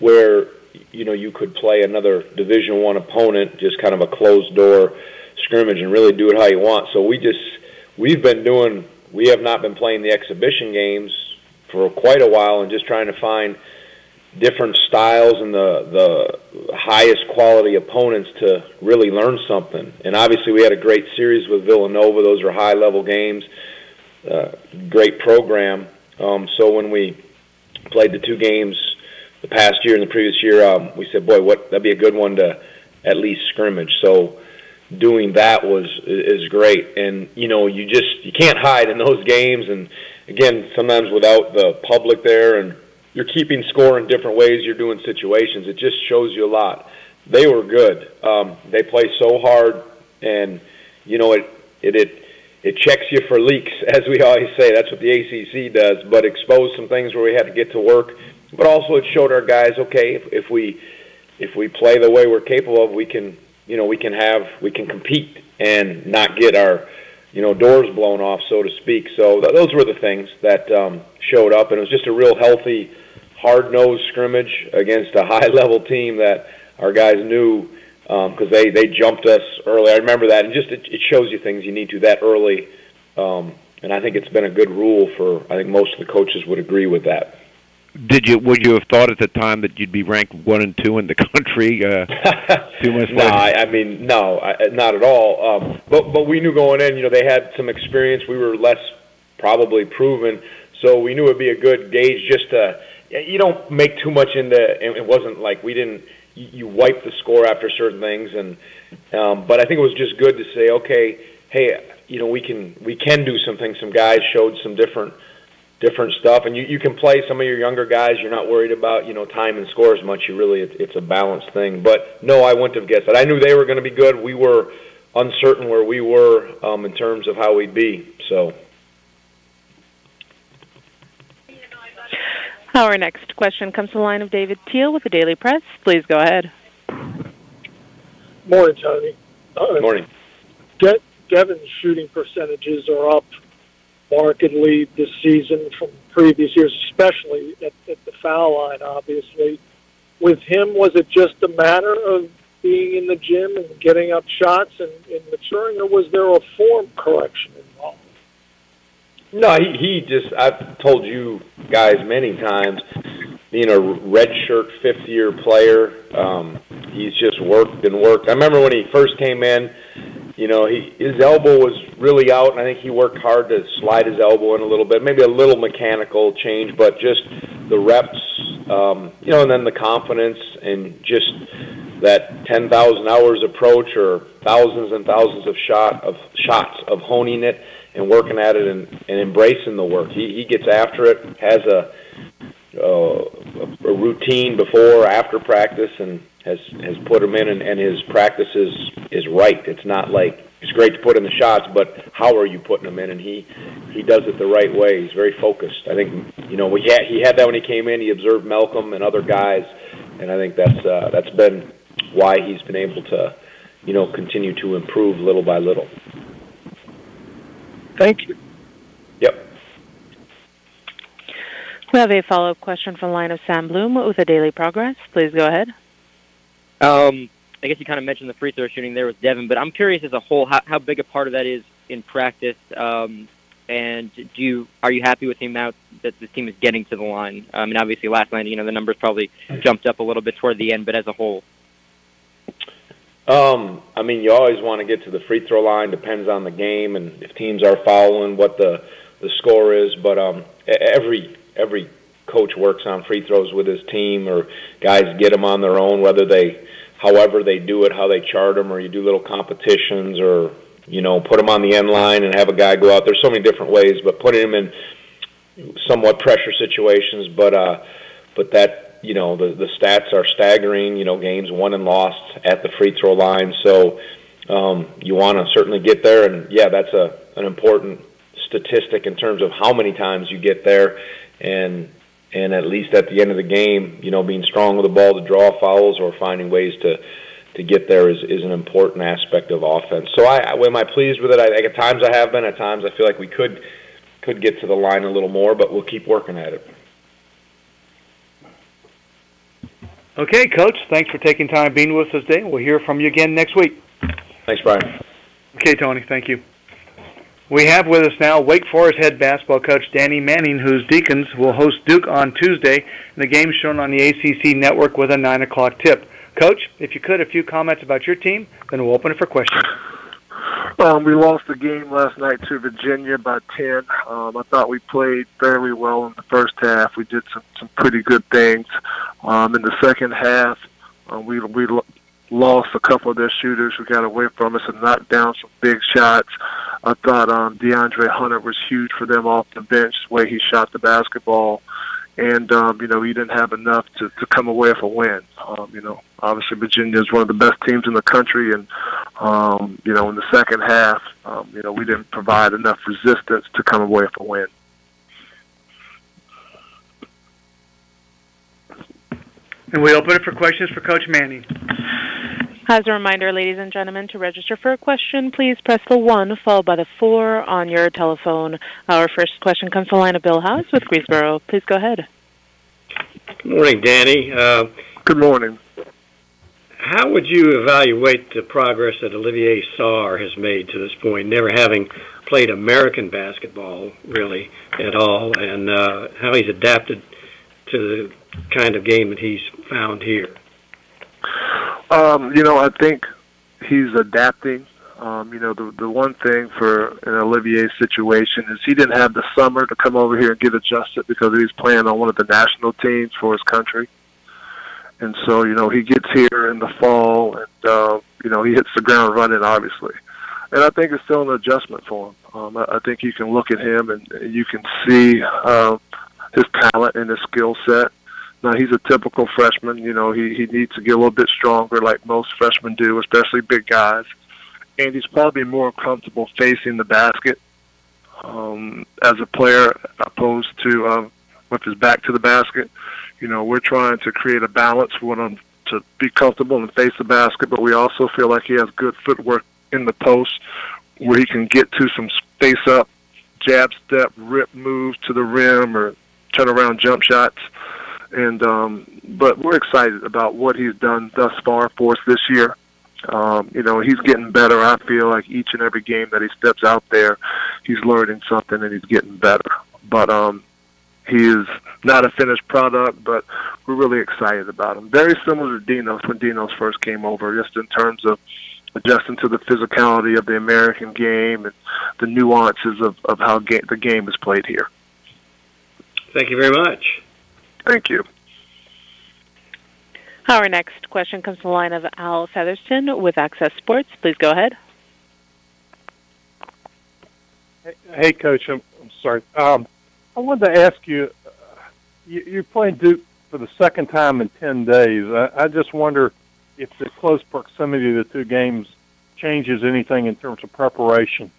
where you could play another Division I opponent, just kind of a closed door scrimmage, and really do it how you want. So we have not been playing the exhibition games for quite a while and just trying to find different styles and the highest quality opponents to really learn something. And obviously we had a great series with Villanova. Those are high-level games, great program. So when we played the two games the past year and the previous year, we said, boy, that'd be a good one to at least scrimmage. So doing that is great, and you can't hide in those games. And again, sometimes without the public there, and you're keeping score in different ways, you're doing situations. It just shows you a lot. They were good. They play so hard, and it checks you for leaks, as we always say. That's what the ACC does. But exposed some things where we had to get to work. But also it showed our guys, okay, if we play the way we're capable of, we can compete and not get our, doors blown off, so to speak. So those were the things that showed up, and it was just a real healthy, hard-nosed scrimmage against a high-level team that our guys knew because they jumped us early. I remember that, and just it shows you things you need to that early. And I think it's been a good rule I think most of the coaches would agree with that. Would you have thought at the time that you'd be ranked 1 and 2 in the country 2 months later? No, not at all. But we knew going in, they had some experience. We were less probably proven, so we knew it'd be a good gauge. Just you don't make too much into. It wasn't like we didn't. You wipe the score after certain things, but I think it was just good to say, okay, hey, we can do some things. Some guys showed some different stuff, and you can play some of your younger guys. You're not worried about time and score as much. It's a balanced thing. But no, I wouldn't have guessed that. I knew they were going to be good. We were uncertain where we were in terms of how we'd be. So our next question comes from the line of David Teal with the Daily Press. Please go ahead. Morning, Tony. Morning. Devin's shooting percentages are up markedly this season from previous years, especially at the foul line, obviously. With him, was it just a matter of being in the gym and getting up shots and maturing, or was there a form correction involved? No, he just, I've told you guys many times, being a redshirt fifth-year player, he's just worked and worked. I remember when he first came in, his elbow was really out, and I think he worked hard to slide his elbow in a little bit, maybe a little mechanical change, but just the reps, and then the confidence and just that 10,000 hours approach or thousands and thousands of shots of honing it and working at it and embracing the work. He gets after it, has a routine before or after practice, and has put him in, and his practice is right. It's not like it's great to put in the shots, but how are you putting them in? And he does it the right way. He's very focused. I think he had that when he came in. He observed Malcolm and other guys, and I think that's been why he's been able to continue to improve little by little. Thank you. Yep. We have a follow-up question from the line of Sam Bloom with the Daily Progress. Please go ahead. I guess you kind of mentioned the free throw shooting there with Devin, but I'm curious as a whole how big a part of that is in practice, and are you happy with the amount that the team is getting to the line? I mean, obviously last night, the numbers probably jumped up a little bit toward the end, but as a whole. I mean, you always want to get to the free throw line. Depends on the game and if teams are fouling, what the score is. But every coach works on free throws with his team, or guys get them on their own, however they do it, how they chart them, or you do little competitions, or put them on the end line and have a guy go out. There's so many different ways, but putting him in somewhat pressure situations. But that. The stats are staggering, games won and lost at the free throw line. So you want to certainly get there. And, yeah, that's an important statistic in terms of how many times you get there. And at least at the end of the game, being strong with the ball to draw fouls or finding ways to get there is an important aspect of offense. So am I pleased with it? At times I have been. At times I feel like we could get to the line a little more, but we'll keep working at it. Okay, Coach, thanks for taking time being with us today. We'll hear from you again next week. Thanks, Brian. Okay, Tony, thank you. We have with us now Wake Forest head basketball coach Danny Manning, whose Deacons will host Duke on Tuesday, and the game shown on the ACC network with a 9 o'clock tip. Coach, if you could, a few comments about your team, then we'll open it for questions. We lost the game last night to Virginia by 10. I thought we played fairly well in the first half. We did some pretty good things. In the second half, we lost a couple of their shooters who got away from us and knocked down some big shots. I thought DeAndre Hunter was huge for them off the bench, the way he shot the basketball. And, he didn't have enough to come away with a win. Obviously Virginia is one of the best teams in the country. And, in the second half, we didn't provide enough resistance to come away with a win. And we open it for questions for Coach Manning. As a reminder, ladies and gentlemen, to register for a question, please press the 1 followed by the 4 on your telephone. Our first question comes from the line of Bill House with Greensboro. Please go ahead. Good morning, Danny. Good morning. How would you evaluate the progress that Olivier Sarr has made to this point, never having played American basketball really at all, and how he's adapted to the kind of game that he's found here? I think he's adapting. The one thing for an Olivier's situation is he didn't have the summer to come over here and get adjusted because he was playing on one of the national teams for his country. And so, he gets here in the fall and, he hits the ground running, obviously. And I think it's still an adjustment for him. I think you can look at him and you can see his talent and his skill set. Now, he's a typical freshman. He needs to get a little bit stronger like most freshmen do, especially big guys. And he's probably more comfortable facing the basket as a player opposed to with his back to the basket. We're trying to create a balance for him to be comfortable and face the basket, but we also feel like he has good footwork in the post where he can get to some space up, jab step, rip moves to the rim or turn around jump shots. And but we're excited about what he's done thus far for us this year. He's getting better. I feel like each and every game that he steps out there, he's learning something and he's getting better. But he is not a finished product, but we're really excited about him. Very similar to Dinos when Dinos first came over, just in terms of adjusting to the physicality of the American game and the nuances of how the game is played here. Thank you very much. Thank you. Our next question comes from the line of Al Featherston with Access Sports. Please go ahead. Hey Coach, I'm sorry. I wanted to ask you, you're playing Duke for the second time in 10 days. I just wonder if the close proximity of the two games changes anything in terms of preparation.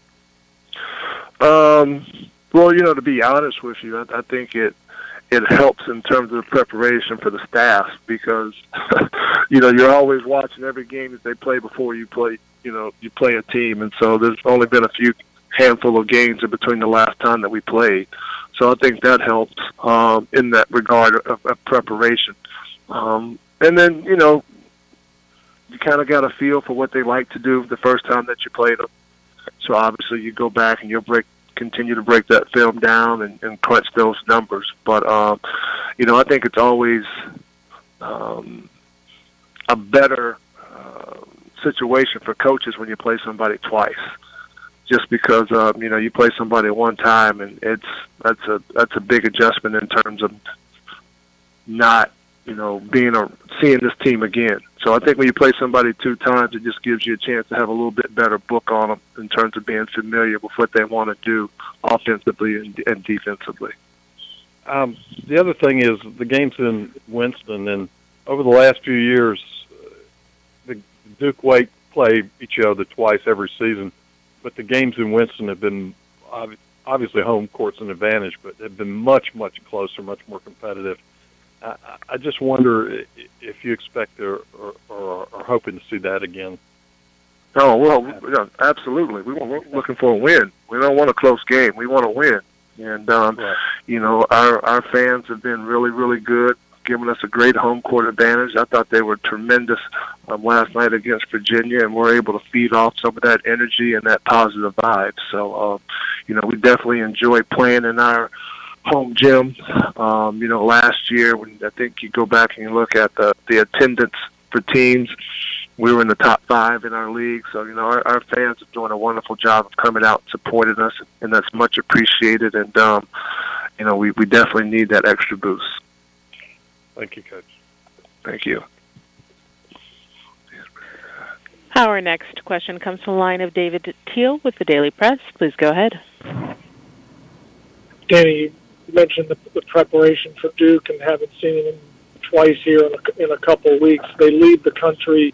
Well, to be honest with you, I think it helps in terms of preparation for the staff because, you're always watching every game that they play before you play a team. And so there's only been a handful of games in between the last time that we played. So I think that helps in that regard of preparation. And then, you kind of got a feel for what they like to do the first time that you played them. So obviously you go back and you'll continue to break that film down and crunch those numbers. But, I think it's always a better situation for coaches when you play somebody twice. Just because, you play somebody one time and that's a big adjustment in terms of not, seeing this team again. So I think when you play somebody two times, it just gives you a chance to have a little bit better book on them in terms of being familiar with what they want to do offensively and defensively. The other thing is the game's in Winston, and over the last few years, the Duke Wake play each other twice every season, but the games in Winston have been obviously home court's an advantage, but have been much, much closer, much more competitive. I just wonder if you expect or are hoping to see that again. Oh, well, absolutely. We're looking for a win. We don't want a close game. We want to win. And, our fans have been really, really good, giving us a great home court advantage. I thought they were tremendous last night against Virginia, and we're able to feed off some of that energy and that positive vibe. So, we definitely enjoy playing in our home gym. Last year, when I think you go back and you look at the attendance for teams, we were in the top 5 in our league. So, our fans are doing a wonderful job of coming out and supporting us, and that's much appreciated. And, we definitely need that extra boost. Thank you, Coach. Thank you. Our next question comes from the line of David Teal with the Daily Press. Please go ahead. Danny, you mentioned the preparation for Duke and haven't seen them twice here in a couple of weeks. They lead the country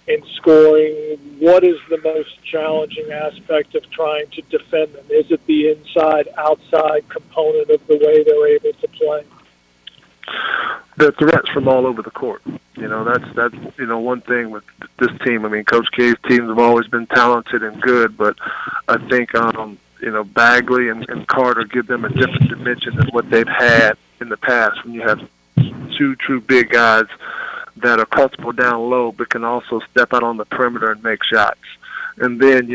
in scoring. What is the most challenging aspect of trying to defend them? Is it the inside-outside component of the way they're able to play? The threats from all over the court. That's one thing with this team. I mean, Coach K's teams have always been talented and good, but I think Bagley and Carter give them a different dimension than what they've had in the past. When you have two true big guys that are comfortable down low, but can also step out on the perimeter and make shots. And then,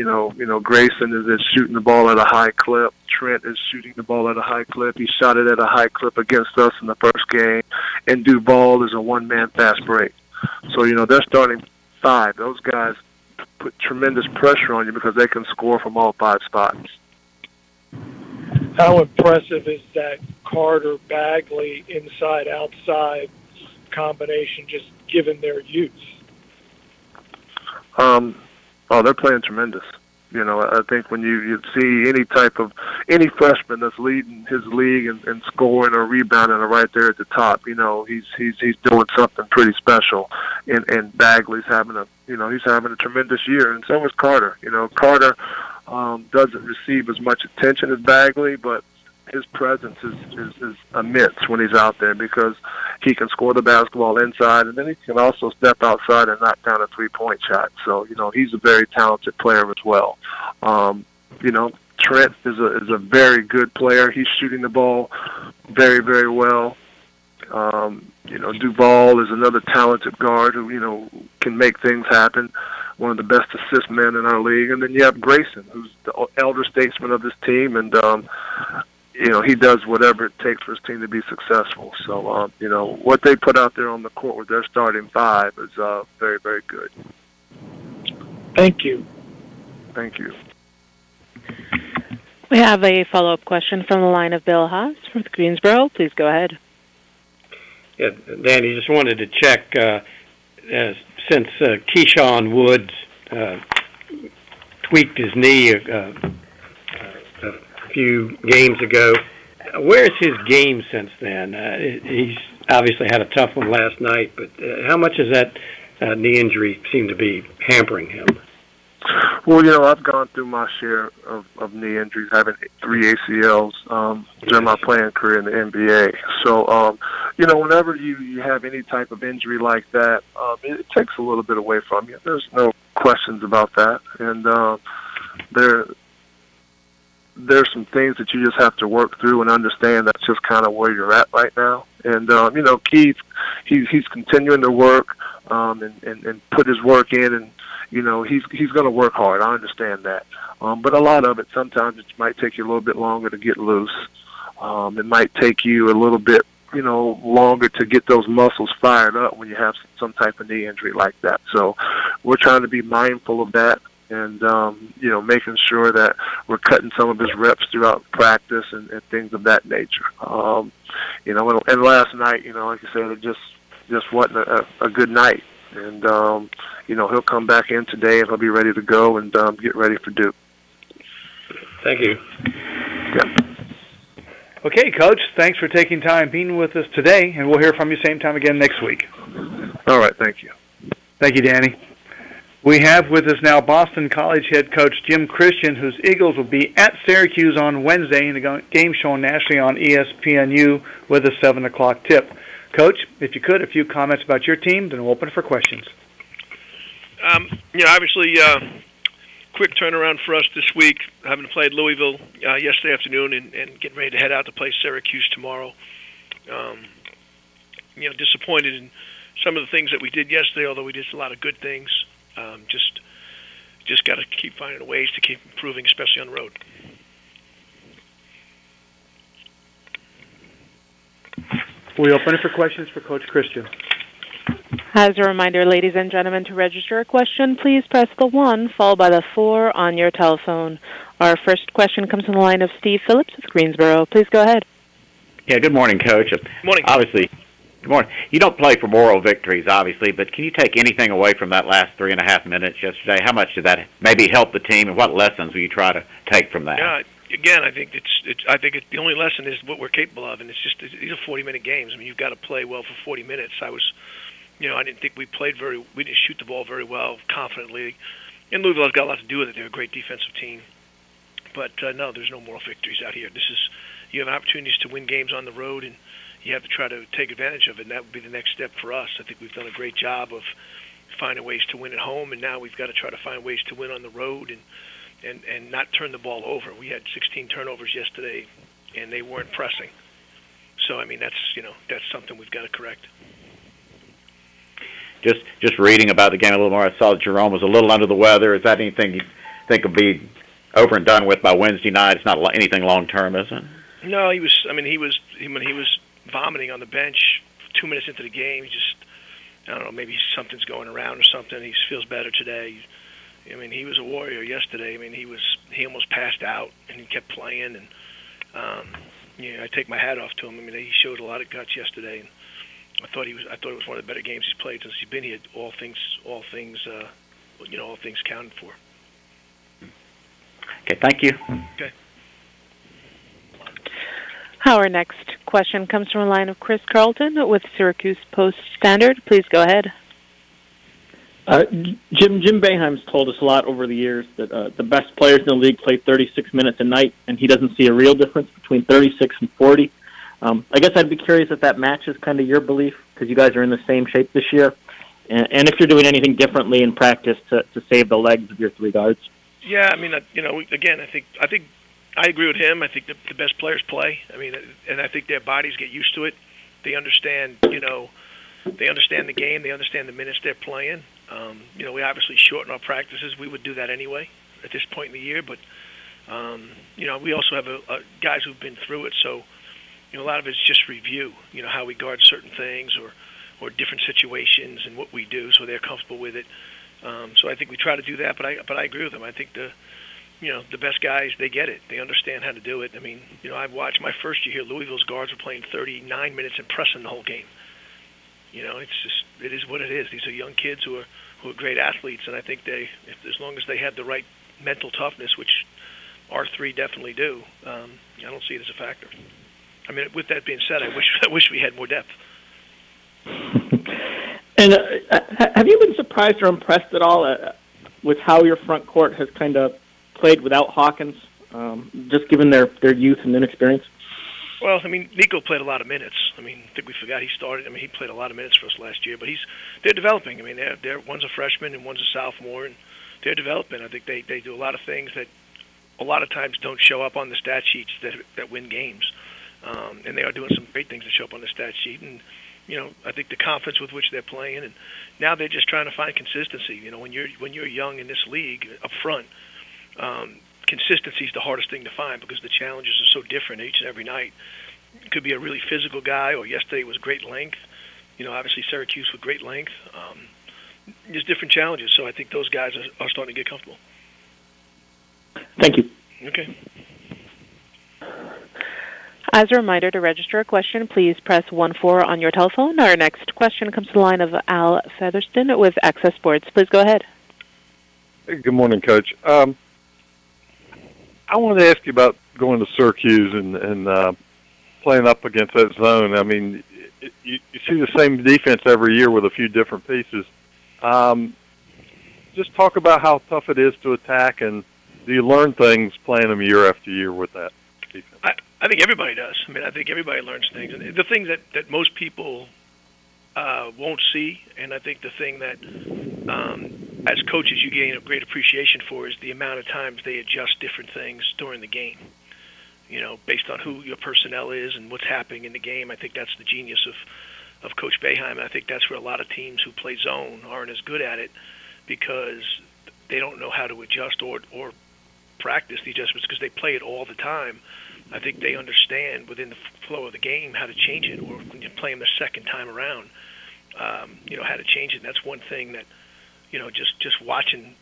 Grayson is shooting the ball at a high clip. Trent is shooting the ball at a high clip. He shot it at a high clip against us in the first game. And Duval is a one-man fast break. So, they're starting 5. Those guys put tremendous pressure on you because they can score from all 5 spots. How impressive is that Carter-Bagley inside-outside combination, just given their youth? They're playing tremendous. I think when you see any freshman that's leading his league and scoring or rebounding or right there at the top, he's doing something pretty special. And Bagley's having a tremendous year, and so is Carter. Carter doesn't receive as much attention as Bagley, but his presence is immense when he's out there because he can score the basketball inside, and then he can also step outside and knock down a three-point shot. So, he's a very talented player as well. Trent is a very good player. He's shooting the ball very, very well. Duval is another talented guard who, can make things happen. One of the best assist men in our league. And then you have Grayson, who's the elder statesman of this team, and he does whatever it takes for his team to be successful. So, what they put out there on the court with their starting five is very, very good. Thank you. Thank you. We have a follow-up question from the line of Bill Haas from Greensboro. Please go ahead. Yeah, Danny, just wanted to check, since Keyshawn Woods tweaked his knee a few games ago, where's his game since then? He's obviously had a tough one last night, but how much does that knee injury seem to be hampering him? Well, I've gone through my share of knee injuries, having 3 ACLs during my playing career in the NBA. So, whenever you have any type of injury like that, it takes a little bit away from you. There's no questions about that. And there's some things that you just have to work through and understand that's just kind of where you're at right now. And, Keith, he's continuing to work and put his work in, and he's going to work hard. I understand that. But a lot of it, sometimes it might take you a little bit longer to get loose. It might take you a little bit, longer to get those muscles fired up when you have some type of knee injury like that. So we're trying to be mindful of that and, making sure that we're cutting some of his reps throughout practice and things of that nature. And last night, like I said, it just wasn't a good night. And, he'll come back in today and he'll be ready to go and get ready for Duke. Thank you. Yeah. Okay, Coach, thanks for taking time being with us today, and we'll hear from you same time again next week. All right, thank you. Thank you, Danny. We have with us now Boston College head coach Jim Christian, whose Eagles will be at Syracuse on Wednesday in the game shown nationally on ESPNU with a 7 o'clock tip. Coach, if you could, a few comments about your team, then we'll open for questions. Obviously, quick turnaround for us this week, having played Louisville yesterday afternoon and getting ready to head out to play Syracuse tomorrow. Disappointed in some of the things that we did yesterday, although we did a lot of good things. Just got to keep finding ways to keep improving, especially on the road. We open it for questions for Coach Christian. As a reminder, ladies and gentlemen, to register a question, please press the 1 followed by the 4 on your telephone. Our first question comes from the line of Steve Phillips with Greensboro. Please go ahead. Yeah, good morning, Coach. Good morning. Obviously, good morning. You don't play for moral victories, obviously, but can you take anything away from that last 3.5 minutes yesterday? How much did that maybe help the team, and what lessons will you try to take from that? Yeah, again, I think the only lesson is what we're capable of, and these are 40-minute games. I mean, you've got to play well for 40 minutes. I didn't think we didn't shoot the ball very well, confidently. And Louisville has got a lot to do with it. They're a great defensive team. But, no, there's no moral victories out here. You have opportunities to win games on the road, and you have to try to take advantage of it, and that would be the next step for us. I think we've done a great job of finding ways to win at home, and now we've got to try to find ways to win on the road and not turn the ball over. We had 16 turnovers yesterday, and they weren't pressing. So, that's something we've got to correct. Just reading about the game a little more, I saw that Jerome was a little under the weather. Is that anything you think will be over and done with by Wednesday night? It's not anything long term, is it? No, he was vomiting on the bench 2 minutes into the game. I don't know, maybe something's going around or something. He feels better today. He was a warrior yesterday. He almost passed out, and he kept playing. And I take my hat off to him. He showed a lot of guts yesterday. And I thought it was one of the better games he's played since he's been here. All things counted for. Okay, thank you. Okay. Our next question comes from the line of Chris Carlton with Syracuse Post-Standard. Please go ahead. Jim Boeheim's told us a lot over the years that the best players in the league play 36 minutes a night, and he doesn't see a real difference between 36 and 40. I guess I'd be curious if that matches kind of your belief, because you guys are in the same shape this year, and if you're doing anything differently in practice to save the legs of your three guards. Yeah, I mean, again, I think I agree with him. I think the best players play. I mean, and I think their bodies get used to it. They understand, they understand the game. They understand the minutes they're playing. We obviously shorten our practices. We would do that anyway at this point in the year. But, we also have guys who've been through it. So, a lot of it's just review, how we guard certain things or different situations and what we do so they're comfortable with it. So I think we try to do that. But I agree with him. I think the best guys, they get it. They understand how to do it. I mean, I've watched my first year here, Louisville's guards were playing 39 minutes and pressing the whole game. It is what it is. These are young kids who are great athletes, and I think as long as they have the right mental toughness, which our three definitely do, I don't see it as a factor. I mean, with that being said, I wish we had more depth. And have you been surprised or impressed at all with how your front court has kind of played without Hawkins, just given their youth and inexperience? Well, I mean, Nico played a lot of minutes. I mean, I think we forgot he started. I mean, he played a lot of minutes for us last year. But they're developing. I mean, one's a freshman and one's a sophomore, and they're developing. I think they do a lot of things that a lot of times don't show up on the stat sheets that win games. And they are doing some great things that show up on the stat sheet. And I think the confidence with which they're playing, and now they're just trying to find consistency. When you're young in this league up front, consistency is the hardest thing to find because the challenges are so different each and every night. It could be a really physical guy, or yesterday was great length. Obviously Syracuse with great length. There's different challenges, so I think those guys are starting to get comfortable. Thank you. Okay. As a reminder, to register a question, please press 1-4 on your telephone. Our next question comes to the line of Al Featherston with Access Sports. Please go ahead. Hey, good morning, Coach. I wanted to ask you about going to Circus and playing up against that zone. I mean, you see the same defense every year with a few different pieces. Just talk about how tough it is to attack, and do you learn things playing them year after year with that defense? I think everybody does. I mean, I think everybody learns things. And the thing that most people won't see, and I think the thing that as coaches you gain a great appreciation for, is the amount of times they adjust different things during the game. Based on who your personnel is and what's happening in the game. I think that's the genius of Coach Boeheim. And I think that's where a lot of teams who play zone aren't as good at it because they don't know how to adjust or practice the adjustments because they play it all the time. I think they understand within the flow of the game how to change it, or when you play them the second time around, how to change it. And that's one thing that, just watching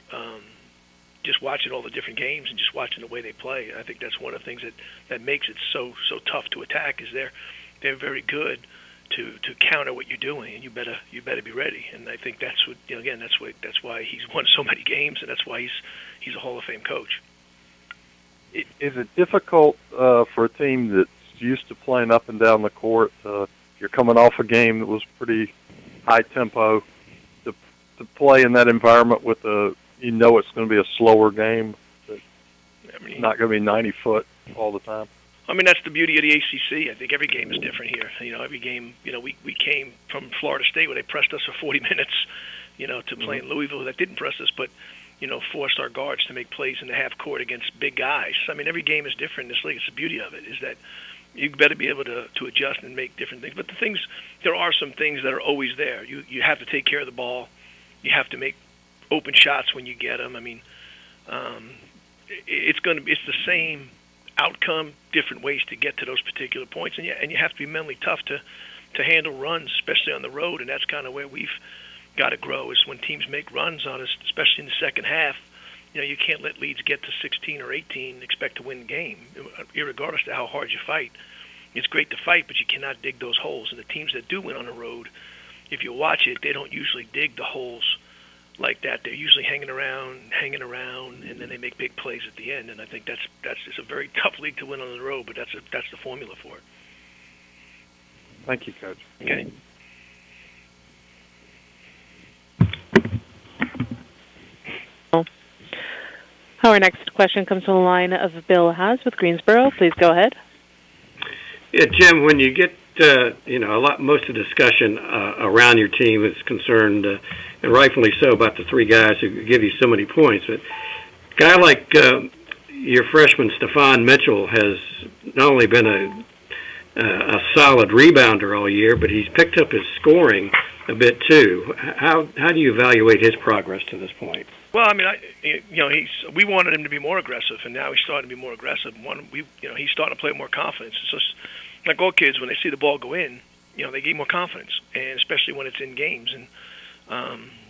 all the different games and just watching the way they play. I think that's one of the things that makes it so tough to attack is they're very good to counter what you're doing, and you better be ready. And I think that's what that's why he's won so many games, and that's why he's a Hall of Fame coach. Is it difficult for a team that's used to playing up and down the court? You're coming off a game that was pretty high tempo to play in that environment with it's going to be a slower game. It's not going to be 90 foot all the time. I mean, that's the beauty of the ACC. I think every game is different here. Every game, we came from Florida State where they pressed us for 40 minutes, to play in Louisville that didn't press us, but forced our guards to make plays in the half court against big guys. I mean, every game is different in this league. It's the beauty of it, is that you better be able to adjust and make different things. But there are some things that are always there. You have to take care of the ball. You have to make open shots when you get them. I mean, it's the same outcome, different ways to get to those particular points, and you have to be mentally tough to handle runs, especially on the road. And that's kind of where we've got to grow, is when teams make runs on us, especially in the second half. You can't let leads get to 16 or 18 and expect to win the game, irregardless of how hard you fight. It's great to fight, but you cannot dig those holes. And the teams that do win on the road, if you watch it, they don't usually dig the holes like that. They're usually hanging around, and then they make big plays at the end. And I think that's just a very tough league to win on the road, but that's the formula for it. Thank you, Coach. Okay. Our next question comes from the line of Bill Haas with Greensboro. Please go ahead. Yeah, Jim, when you get most of the discussion around your team is concerned, and rightfully so, about the three guys who give you so many points. But a guy like your freshman Stephane Mitchell has not only been a solid rebounder all year, but he's picked up his scoring a bit too. How do you evaluate his progress to this point? Well, I mean, we wanted him to be more aggressive, and now he's starting to be more aggressive. He's starting to play with more confidence. It's just like all kids, when they see the ball go in, they gain more confidence, and especially when it's in games. And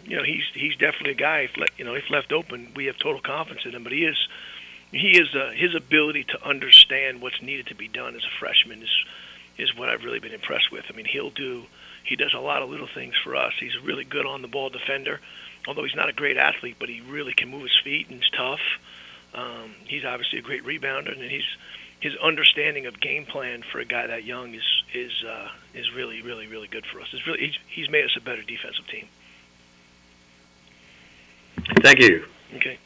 he's definitely a guy. If left open, we have total confidence in him. But his ability to understand what's needed to be done as a freshman is what I've really been impressed with. I mean, he does a lot of little things for us. He's a really good on the ball defender. Although he's not a great athlete, but he really can move his feet and he's tough. He's obviously a great rebounder, and his understanding of game plan for a guy that young is really, really, really good for us. He's made us a better defensive team. Thank you. Okay.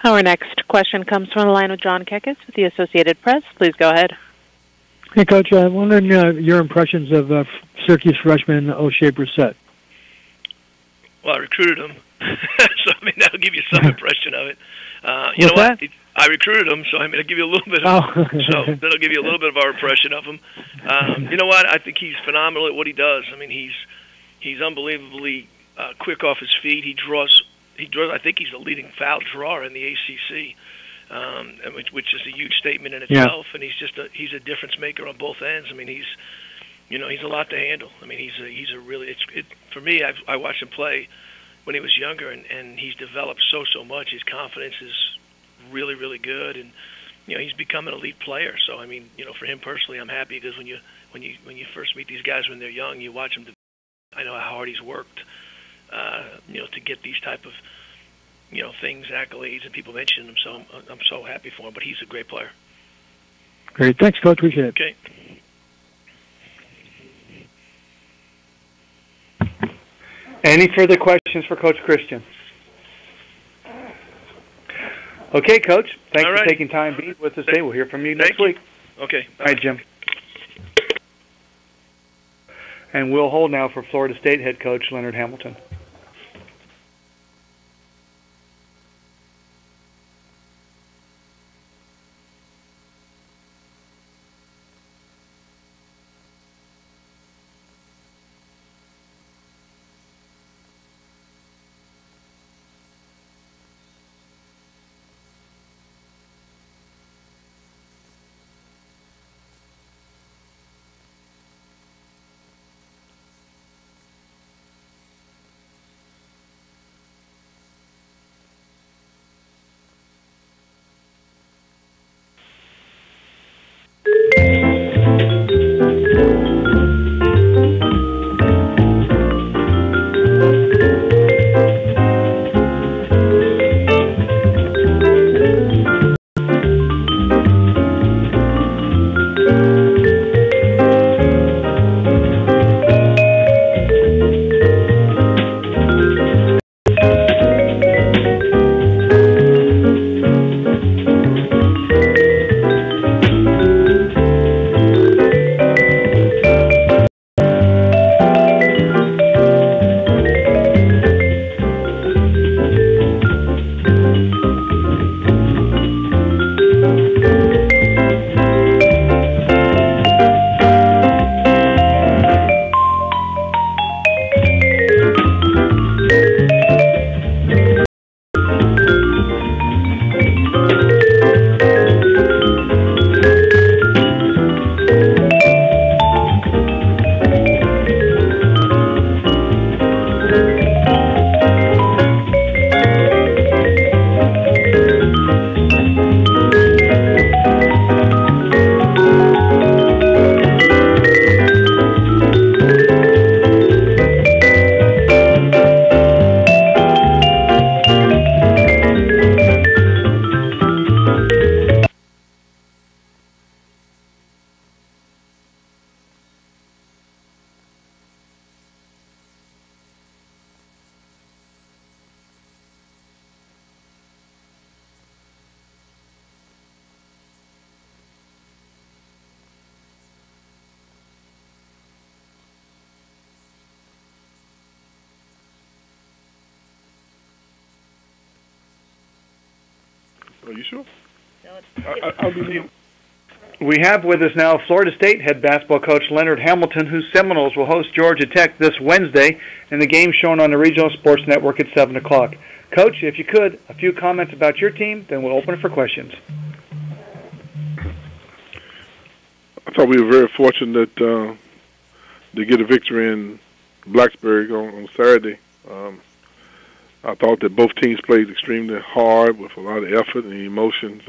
Our next question comes from the line of John Kekis with the Associated Press. Please go ahead. Hey, Coach. I'm wondering your impressions of Circus freshman O'Shea Brissette. Well, I recruited him, so that'll give you some impression of it. You know what? I recruited him, so I'll give you a little bit. So that'll give you a little bit of our impression of him. You know what? I think he's phenomenal at what he does. I mean, he's unbelievably quick off his feet. He draws. I think he's the leading foul drawer in the ACC, which is a huge statement in itself. Yeah. And he's a difference maker on both ends. I mean, he's a lot to handle. I mean, he's a really. For me, I watched him play when he was younger, and he's developed so much. His confidence is really, really good, and he's become an elite player. So I mean, for him personally, I'm happy because when you first meet these guys when they're young, you watch them. I know how hard he's worked, to get these type of things, accolades, and people mention him. So I'm so happy for him. But he's a great player. Great, thanks, Coach. Appreciate it. Okay. Any further questions for Coach Christian? Okay, Coach. Thanks for taking time being with us today. We'll hear from you next week. Okay. All right, Jim. And we'll hold now for Florida State head coach Leonard Hamilton. Are you sure? We have with us now Florida State head basketball coach Leonard Hamilton, whose Seminoles will host Georgia Tech this Wednesday in the game shown on the Regional Sports Network at 7 o'clock. Coach, if you could, a few comments about your team, then we'll open it for questions. I thought we were very fortunate to get a victory in Blacksburg on Saturday. I thought that both teams played extremely hard with a lot of effort and emotions.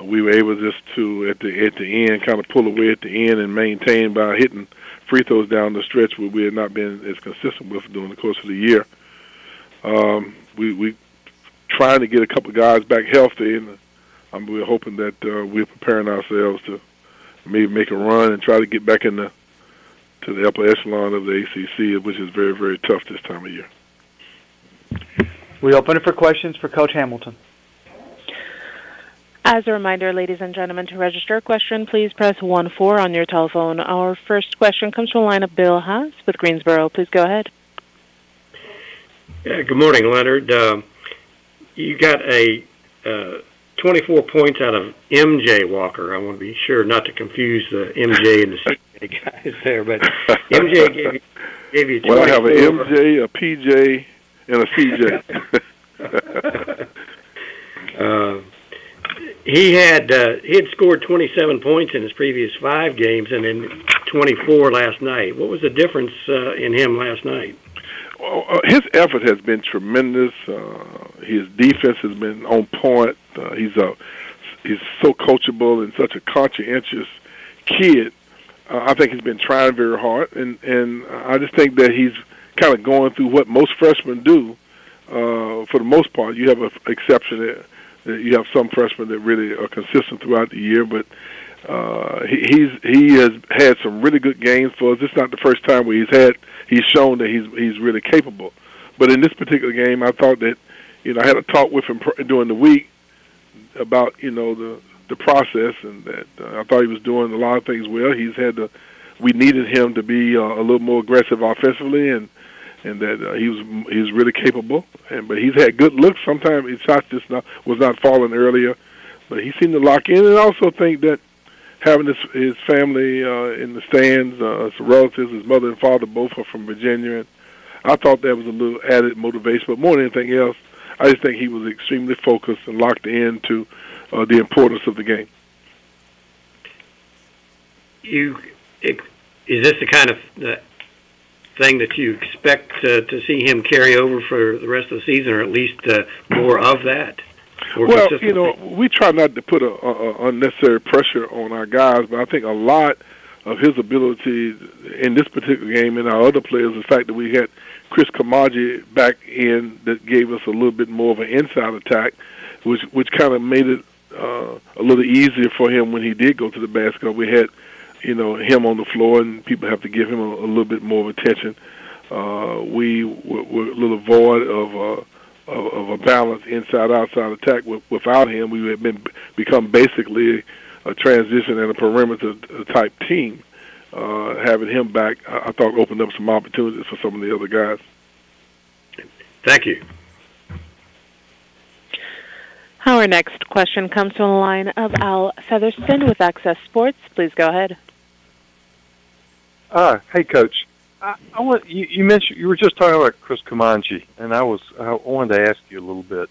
We were able just to, at the end, kind of pull away at the end and maintain by hitting free throws down the stretch where we had not been as consistent with during the course of the year. We trying to get a couple of guys back healthy, and we're hoping that we're preparing ourselves to maybe make a run and try to get back to the upper echelon of the ACC, which is very, very tough this time of year. We open it for questions for Coach Hamilton. As a reminder, ladies and gentlemen, to register a question, please press 1-4 on your telephone. Our first question comes from the line of Bill Haas with Greensboro. Please go ahead. Yeah, good morning, Leonard. You got a 24 points out of MJ Walker. I want to be sure not to confuse the MJ and the CJ guys there, but MJ gave you 24. Well, I have an MJ, a PJ, and a CJ. He had scored 27 points in his previous 5 games, and then 24 last night. What was the difference in him last night? Well, his effort has been tremendous. His defense has been on point. He's so coachable and such a conscientious kid. I think he's been trying very hard, and I just think that he's kind of going through what most freshmen do. For the most part, you have an exception there. You have some freshmen that really are consistent throughout the year, but he has had some really good games for us. It's not the first time where he's shown that he's really capable. But in this particular game, I thought that I had a talk with him during the week about the process, and that I thought he was doing a lot of things well. We needed him to be a little more aggressive offensively, and that he's really capable. But he's had good looks. Sometimes his shots just was not falling earlier, but he seemed to lock in. And I also think that having his family in the stands, his relatives, his mother and father, both are from Virginia, and I thought that was a little added motivation. But more than anything else, I just think he was extremely focused and locked into the importance of the game. Is this the kind of thing that you expect to see him carry over for the rest of the season, or at least more of that? Well, we try not to put unnecessary pressure on our guys, but I think a lot of his ability in this particular game and our other players, the fact that we had Chris Kamaji back in, that gave us a little bit more of an inside attack, which kind of made it a little easier for him when he did go to the basket. We had him on the floor, and people have to give him a little bit more of attention. We were a little void of a balanced inside-outside attack. Without him, we would have become basically a transition and a perimeter type team. Having him back, I thought opened up some opportunities for some of the other guys. Thank you. Our next question comes from the line of Al Featherston with Access Sports. Please go ahead. Hey, Coach. I want you mentioned you were just talking about Chris Kamaji, and I wanted to ask you a little bit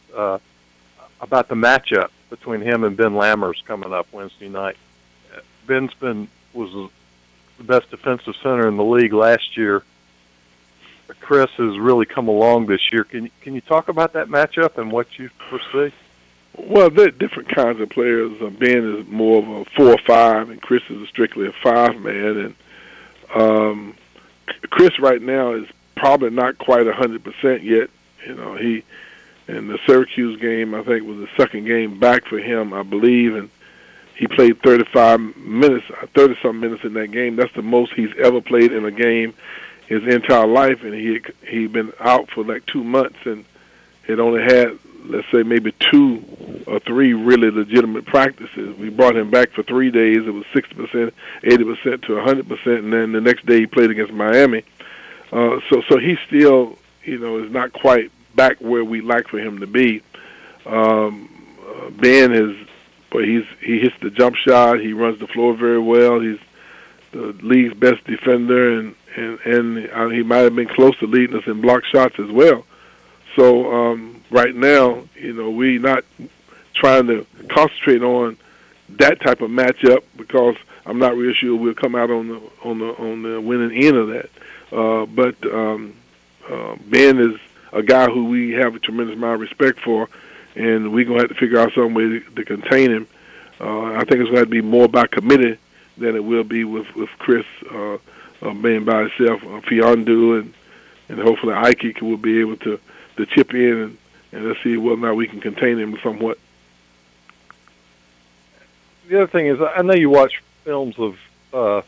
about the matchup between him and Ben Lammers coming up Wednesday night. Was the best defensive center in the league last year. Chris has really come along this year. Can you talk about that matchup and what you foresee? Well, they're different kinds of players. Ben is more of a 4 or 5, and Chris is strictly a 5-man. And Chris right now is probably not quite 100% yet. He in the Syracuse game, I think, was the second game back for him, I believe, and he played 30-some minutes in that game. That's the most he's ever played in a game his entire life, and he'd been out for like 2 months and had only had, let's say, maybe 2 or 3 really legitimate practices. We brought him back for 3 days. It was 60%, 80% to 100%, and then the next day he played against Miami. So he still, is not quite back where we'd like for him to be. Ben he hits the jump shot. He runs the floor very well. He's the league's best defender, and he might have been close to leading us in block shots as well. So right now, we're not trying to concentrate on that type of matchup because I'm not real sure we'll come out on the winning end of that. But Ben is a guy who we have a tremendous amount of respect for, and we're going to have to figure out some way to contain him. I think it's going to be more by committee than it will be with Chris being by himself. Fiondu and hopefully Ike will be able to chip in and let's see whether or not we can contain him somewhat. The other thing is, I know you watch films of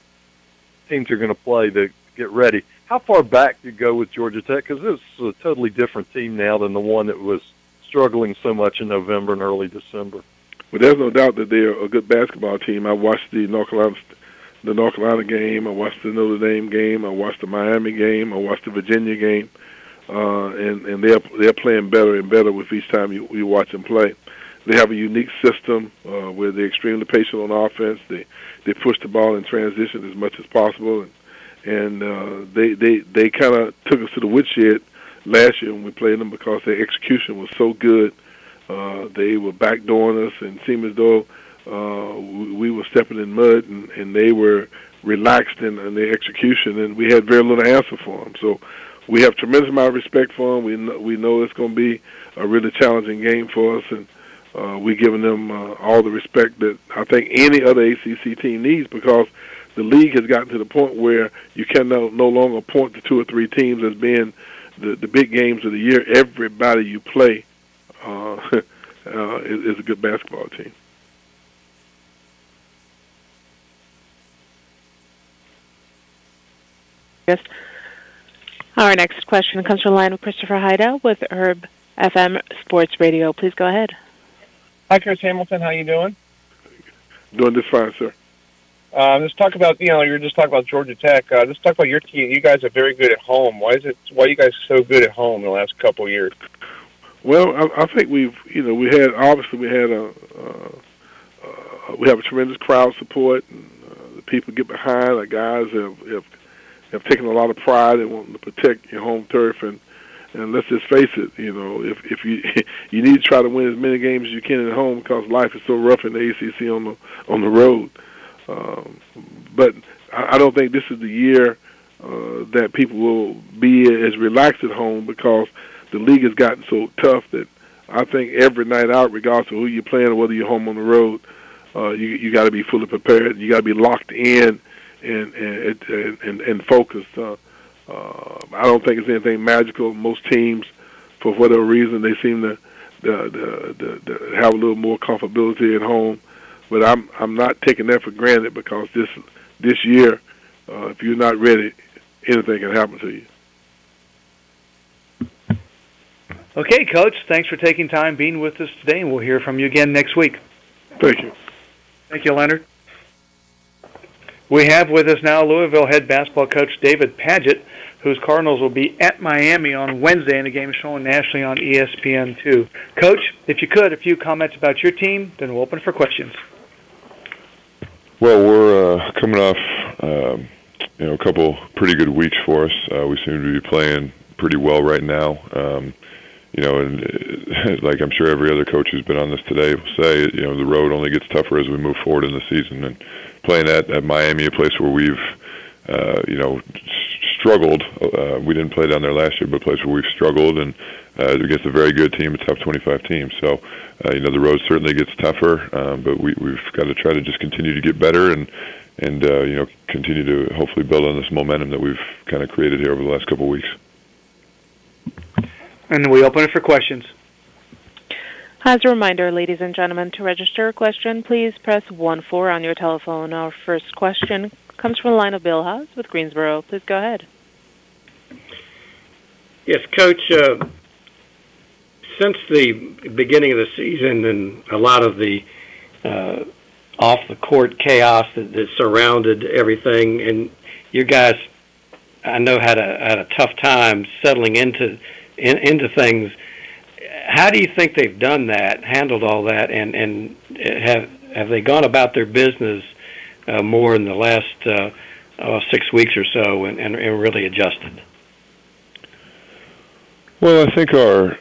teams you're going to play to get ready. How far back do you go with Georgia Tech? Because this is a totally different team now than the one that was struggling so much in November and early December. Well, there's no doubt that they're a good basketball team. I watched the North Carolina game. I watched the Notre Dame game. I watched the Miami game. I watched the Virginia game. And they're playing better and better with each time you watch them play. They have a unique system where they're extremely patient on offense. They push the ball in transition as much as possible, and they kind of took us to the woodshed last year when we played them because their execution was so good. They were backdooring us and seemed as though we were stepping in mud, and they were relaxed in their execution, and we had very little answer for them. So we have tremendous amount of respect for them. We know it's going to be a really challenging game for us, and we're giving them all the respect that I think any other ACC team needs because the league has gotten to the point where you can no longer point to 2 or 3 teams as being the big games of the year. Everybody you play is a good basketball team. Yes. Our next question comes from the line of Christopher Haida with Herb FM Sports Radio. Please go ahead. Hi, Chris Hamilton. How you doing? Doing just fine, sir. Let's talk about, you were just talking about Georgia Tech. Let's talk about your team. You guys are very good at home. Why are you guys so good at home in the last couple of years? Well, I think we have a tremendous crowd support, and the people get behind. The guys have taken a lot of pride in wanting to protect your home turf, and let's just face it, if you need to try to win as many games as you can at home because life is so rough in the ACC on the road. But I don't think this is the year that people will be as relaxed at home because the league has gotten so tough that I think every night out, regardless of who you're playing or whether you're home on the road, you got to be fully prepared. You got to be locked in and focused. I don't think it's anything magical. Most teams, for whatever reason, they seem to have a little more comfortability at home. But I'm not taking that for granted because this year, if you're not ready, anything can happen to you. Okay, Coach, thanks for taking time being with us today, and we'll hear from you again next week. Thank you. Thank you, Leonard. We have with us now Louisville head basketball coach David Padgett, whose Cardinals will be at Miami on Wednesday in a game shown nationally on ESPN2. Coach, if you could, a few comments about your team, then we'll open for questions. Well, we're coming off a couple pretty good weeks for us. We seem to be playing pretty well right now. And like I'm sure every other coach who's been on this today will say, the road only gets tougher as we move forward in the season. And playing at Miami, a place where we've, struggled. We didn't play down there last year, but a place where we've struggled and against a very good team, a top 25 team. So, the road certainly gets tougher, but we've got to try to just continue to get better and continue to hopefully build on this momentum that we've kind of created here over the last couple of weeks. And we open it for questions. As a reminder, ladies and gentlemen, to register a question, please press 1-4 on your telephone. Our first question comes from the line of Bill Haas with Greensboro. Please go ahead. Yes, Coach, since the beginning of the season and a lot of the off-the-court chaos that surrounded everything, and you guys, I know, had a tough time settling into things. How do you think they've done that, handled all that, and have they gone about their business more in the last 6 weeks or so and really adjusted? Well, I think our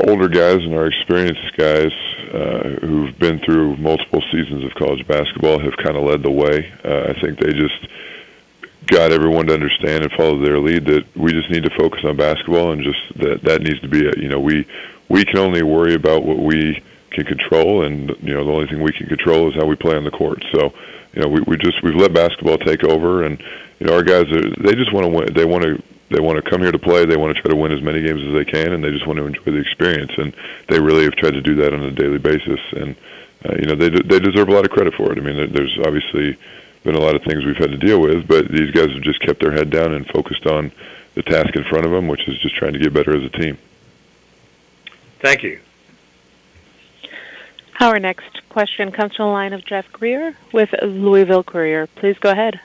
older guys and our experienced guys who've been through multiple seasons of college basketball have kind of led the way. I think they just got everyone to understand and follow their lead that we just need to focus on basketball, and just that needs to be it. You know, we can only worry about what we can control, and you know, the only thing we can control is how we play on the court. So, you know, we've let basketball take over, and you know, our guys they just want to win. They want to come here to play. They want to try to win as many games as they can, and they just want to enjoy the experience. And they really have tried to do that on a daily basis. And you know, they deserve a lot of credit for it. I mean, there's obviously been a lot of things we've had to deal with, but these guys have just kept their head down and focused on the task in front of them, which is just trying to get better as a team. Thank you. Our next question comes from the line of Jeff Greer with Louisville Courier. Please go ahead.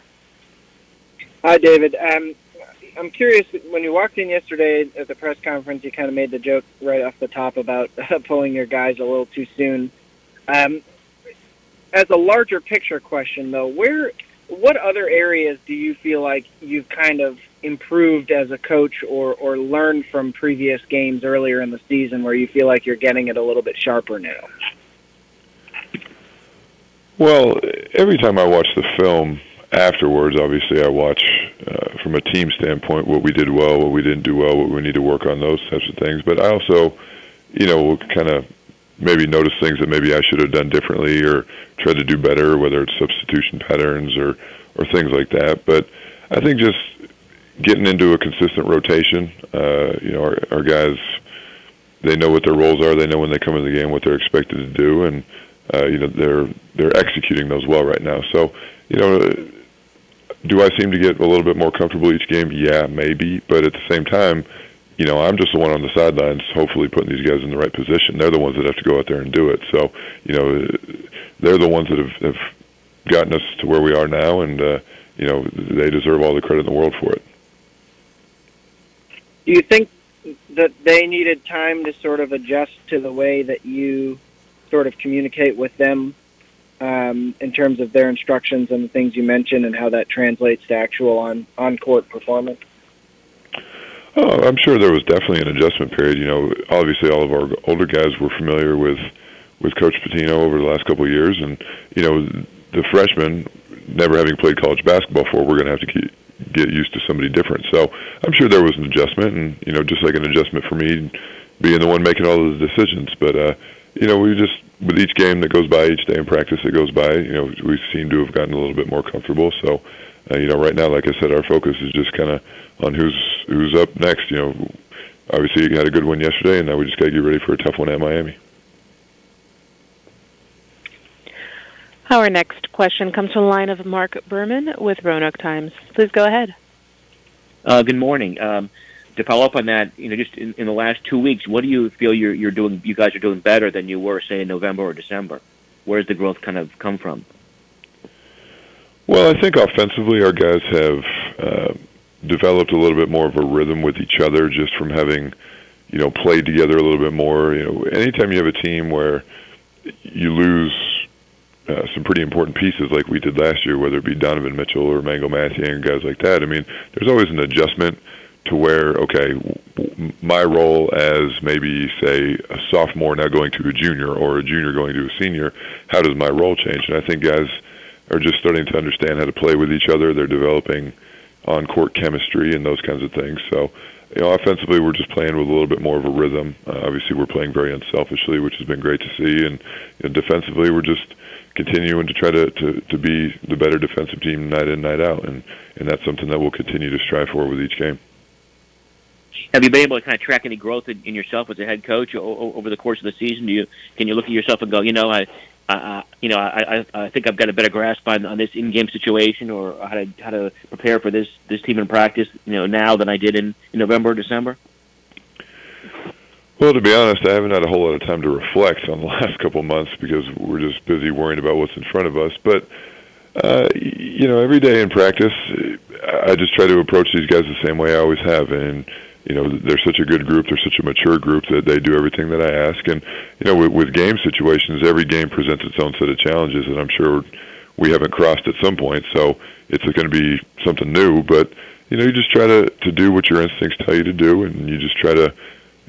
Hi, David. I'm curious, when you walked in yesterday at the press conference, you kind of made the joke right off the top about pulling your guys a little too soon. As a larger picture question, though, what other areas do you feel like you've kind of improved as a coach or learned from previous games earlier in the season where you feel like you're getting it a little bit sharper now? Well, every time I watch the film afterwards, obviously I watch from a team standpoint what we did well, what we didn't do well, what we need to work on, those types of things. But I also, you know, will kind of maybe notice things that maybe I should have done differently or try to do better, whether it's substitution patterns or things like that. But I think just getting into a consistent rotation, you know, our guys, they know what their roles are. They know when they come into the game what they're expected to do, and you know, they're executing those well right now. So, you know, do I seem to get a little bit more comfortable each game? Yeah, maybe. But at the same time, you know, I'm just the one on the sidelines, hopefully putting these guys in the right position. They're the ones that have to go out there and do it. So, you know, they're the ones that have gotten us to where we are now, and you know, they deserve all the credit in the world for it. Do you think that they needed time to sort of adjust to the way that you sort of communicate with them in terms of their instructions and the things you mentioned and how that translates to actual on-court performance? Oh, I'm sure there was definitely an adjustment period. You know, obviously all of our older guys were familiar with Coach Pitino over the last couple of years, and you know, the freshmen, never having played college basketball before, we're going to have to get used to somebody different. So I'm sure there was an adjustment, and you know, just like an adjustment for me being the one making all of the decisions. But you know, we just, with each game that goes by, each day in practice that goes by, you know, we seem to have gotten a little bit more comfortable. So you know, right now, like I said, our focus is just kind of on who's up next. You know, obviously you had a good one yesterday, and now we just got to get ready for a tough one at Miami. Our next question comes from the line of Mark Berman with Roanoke Times. Please go ahead. Good morning. To follow up on that, you know, just in the last 2 weeks, what do you feel you're doing? You guys are doing better than you were, say, in November or December. Where does the growth kind of come from? Well, I think offensively, our guys have developed a little bit more of a rhythm with each other, just from having, you know, played together a little bit more. You know, anytime you have a team where you lose some pretty important pieces like we did last year, whether it be Donovan Mitchell or Mango Mathieu and guys like that, I mean, there's always an adjustment to where, okay, my role as maybe, say, a sophomore now going to a junior or a junior going to a senior, how does my role change? And I think guys are just starting to understand how to play with each other. They're developing on-court chemistry and those kinds of things. So, you know, offensively, we're just playing with a little bit more of a rhythm. Obviously, we're playing very unselfishly, which has been great to see. And you know, defensively, we're just continuing to try to be the better defensive team night in, night out. And that's something that we'll continue to strive for with each game. Have you been able to kind of track any growth in yourself as a head coach over the course of the season? Can you look at yourself and go, you know, I think I've got a better grasp on this in-game situation, or how to prepare for this team in practice, you know, now than I did in November or December? Well, to be honest, I haven't had a whole lot of time to reflect on the last couple of months because we're just busy worrying about what's in front of us. But you know, every day in practice, I just try to approach these guys the same way I always have, and they're such a good group. They're such a mature group that they do everything that I ask. And, with game situations, every game presents its own set of challenges that I'm sure we haven't crossed at some point. So it's going to be something new. But, you just try to do what your instincts tell you to do, and you just try to,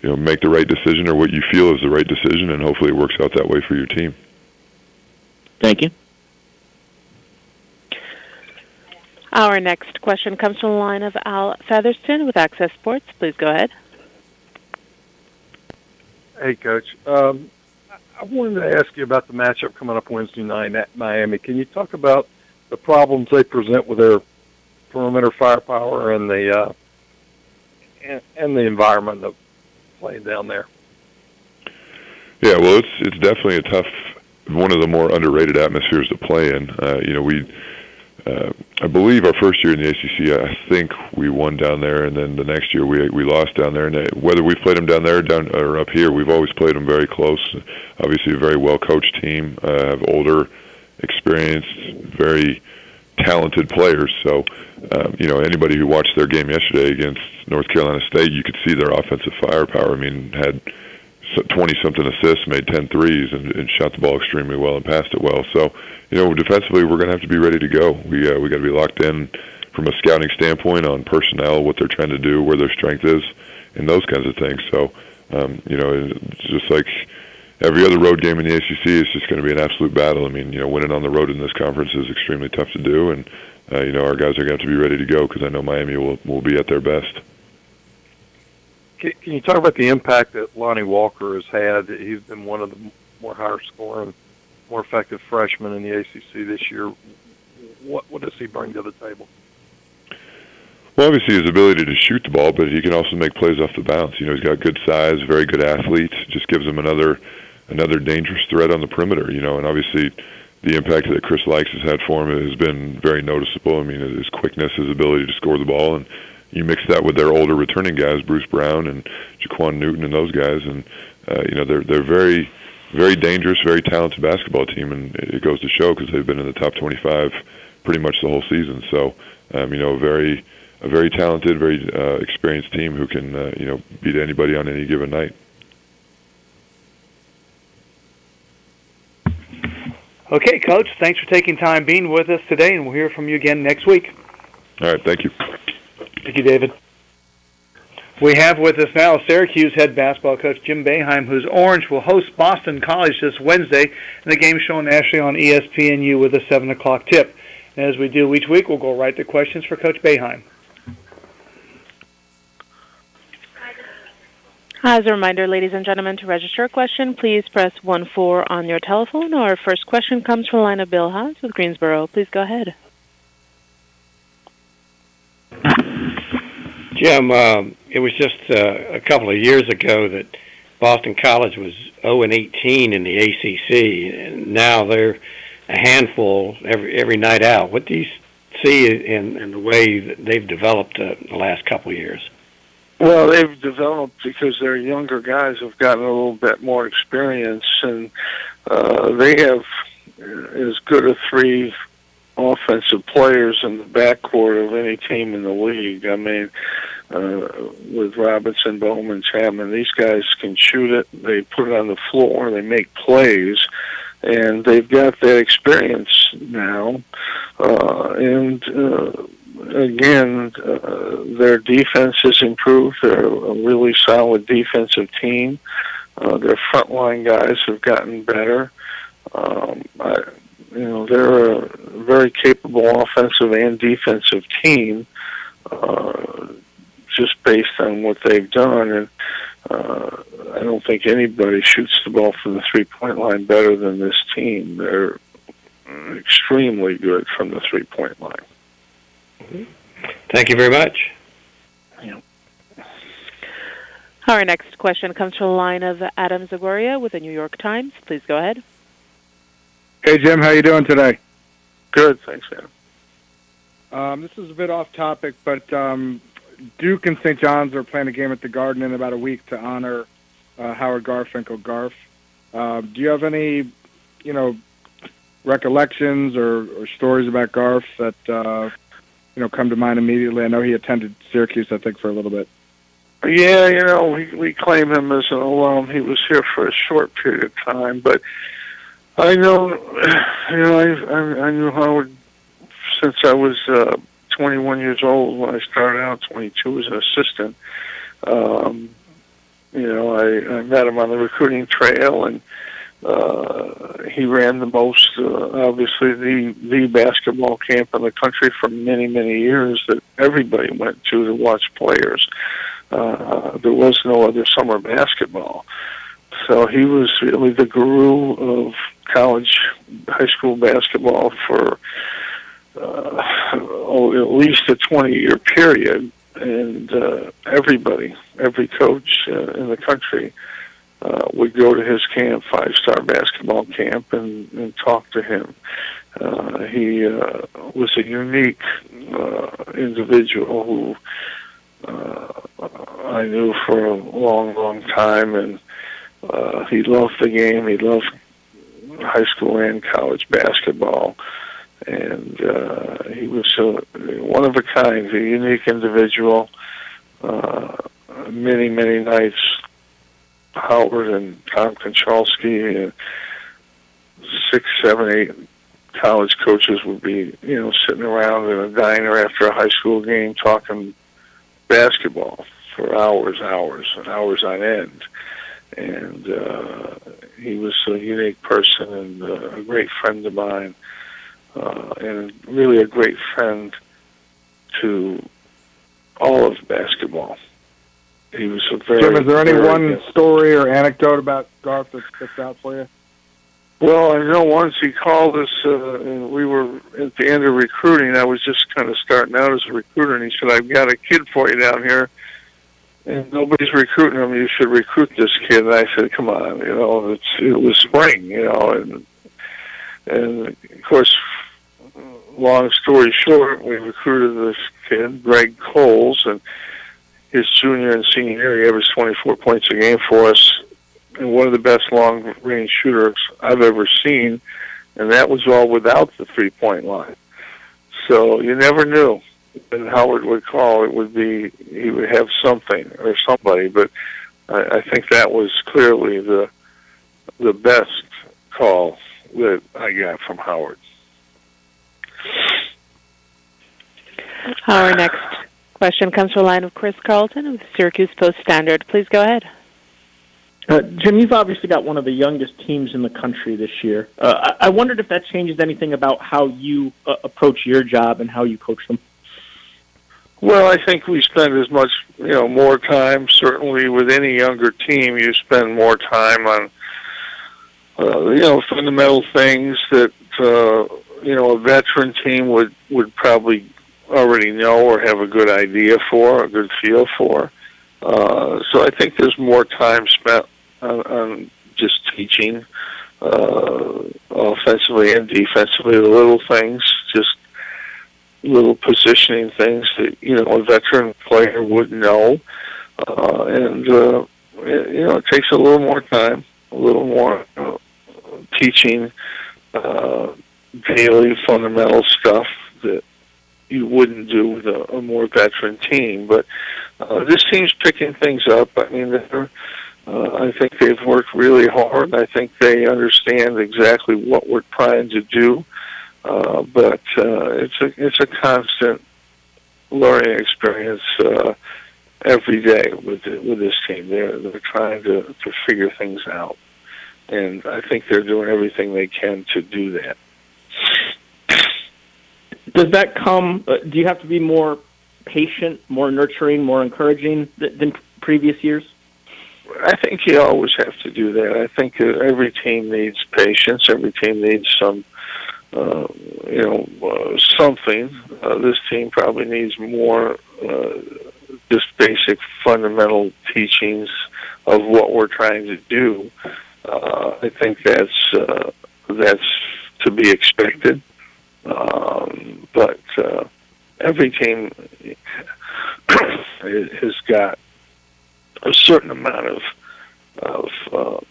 make the right decision or what you feel is the right decision, and hopefully it works out that way for your team. Thank you. Our next question comes from the line of Al Featherston with Access Sports. Please go ahead. Hey, Coach. I wanted to ask you about the matchup coming up Wednesday night at Miami. Can you talk about the problems they present with their perimeter firepower and the environment of playing down there? Yeah, well, it's definitely one of the more underrated atmospheres to play in. I believe our first year in the ACC, I think we won down there, and then the next year we lost down there. And whether we've played them down there or up here, we've always played them very close. Obviously, a very well-coached team, have older, experienced, very talented players. So, anybody who watched their game yesterday against North Carolina State, you could see their offensive firepower. Had 20-something assists, made 10 threes, and shot the ball extremely well and passed it well. So, defensively, we're going to have to be ready to go. We got to be locked in from a scouting standpoint on personnel, what they're trying to do, where their strength is, and those kinds of things. So, it's just like every other road game in the ACC, it's just going to be an absolute battle. Winning on the road in this conference is extremely tough to do, and our guys are going to have to be ready to go because I know Miami will be at their best. Can you talk about the impact that Lonnie Walker has had? He's been one of the more higher scoring, more effective freshmen in the ACC this year. What does he bring to the table? Well, obviously his ability to shoot the ball, but he can also make plays off the bounce. He's got good size, very good athlete. Just gives him another dangerous threat on the perimeter. And obviously the impact that Chris Likes has had for him has been very noticeable. His quickness, his ability to score the ball, and you mix that with their older returning guys, Bruce Brown and Jaquan Newton and those guys, and they're very, very dangerous, very talented basketball team, and it goes to show because they've been in the top 25 pretty much the whole season. So, a very talented, very experienced team who can beat anybody on any given night. Okay, Coach, thanks for taking time being with us today, and we'll hear from you again next week. All right, thank you. Thank you, David. We have with us now Syracuse head basketball coach Jim Boeheim, whose Orange will host Boston College this Wednesday, and the game shown nationally on ESPNU with a 7 o'clock tip. And as we do each week, we'll go right to questions for Coach Boeheim. As a reminder, ladies and gentlemen, to register a question, please press 1-4 on your telephone. Our first question comes from the line of Bill Haas with Greensboro. Please go ahead. Jim, it was just a couple of years ago that Boston College was 0-18 in the ACC, and now they're a handful every night out. What do you see in the way that they've developed the last couple of years? Well, they've developed because their younger guys have gotten a little bit more experience, and they have as good a three offensive players in the backcourt of any team in the league. With Robinson, Bowman, Chapman, these guys can shoot it. They put it on the floor. They make plays, and they've got that experience now. Again, their defense has improved. They're a really solid defensive team. Their frontline guys have gotten better. They're a very capable offensive and defensive team, just based on what they've done. And I don't think anybody shoots the ball from the three-point line better than this team. They're extremely good from the three-point line. Thank you very much. Yeah. Our next question comes from the line of Adam Zagoria with the New York Times. Please go ahead. Hey, Jim. How you doing today? Good, thanks, Adam. This is a bit off topic, but Duke and St. John's are playing a game at the Garden in about a week to honor Howard Garfinkel, Garf. Do you have any, recollections or stories about Garf that come to mind immediately? I know he attended Syracuse, I think, for a little bit. Yeah, we claim him as an alum. He was here for a short period of time, but I know, I knew Howard since I was 21 years old when I started out, 22 as an assistant. I met him on the recruiting trail, and he ran the most, obviously, the basketball camp in the country for many, many years that everybody went to watch players. There was no other summer basketball. So he was really the guru of high school basketball for at least a 20-year period. And every coach in the country would go to his camp, five-star basketball camp, and talk to him. He was a unique individual who I knew for a long, long time, and he loved the game. He loved high school and college basketball. And he was one of a kind, a unique individual. Many, many nights, Howard and Tom Konchalski, 6, 7, 8 college coaches would be, sitting around in a diner after a high school game talking basketball for hours on end. And he was a unique person and a great friend of mine. And really a great friend to all of basketball. He was a very... Jim, is there any one story or anecdote about Garth that sticks out for you? Well, I know once he called us, and we were at the end of recruiting. I was just kind of starting out as a recruiter, and he said, "I've got a kid for you down here, and nobody's recruiting him. You should recruit this kid." And I said, "Come on, it was spring, and of course, long story short, we recruited this kid, Greg Coles, and his junior and senior year, he averaged 24 points a game for us, and one of the best long-range shooters I've ever seen, and that was all without the three-point line. So you never knew when Howard would call. He would have something or somebody, but I think that was clearly the best call that I got from Howard. Our next question comes from the line of Chris Carlton of the Syracuse Post-Standard. Please go ahead. Jim, you've obviously got one of the youngest teams in the country this year. I wondered if that changes anything about how you approach your job and how you coach them. Well, I think we spend as much, more time. Certainly, with any younger team, you spend more time on, fundamental things that a veteran team would probably already know or have a good idea for, a good feel for. So I think there's more time spent on just teaching, offensively and defensively, the little things, just little positioning things that, a veteran player would know. It takes a little more time, a little more teaching daily fundamental stuff that you wouldn't do with a more veteran team. But this team's picking things up. I mean, I think they've worked really hard. I think they understand exactly what we're trying to do. But it's a constant learning experience every day with this team. They're trying to figure things out, and I think they're doing everything they can to do that. Does that come? Do you have to be more patient, more nurturing, more encouraging than previous years? I think you always have to do that. I think every team needs patience. Every team needs some, something. This team probably needs more just basic fundamental teachings of what we're trying to do. I think that's to be expected. But every team has got a certain amount of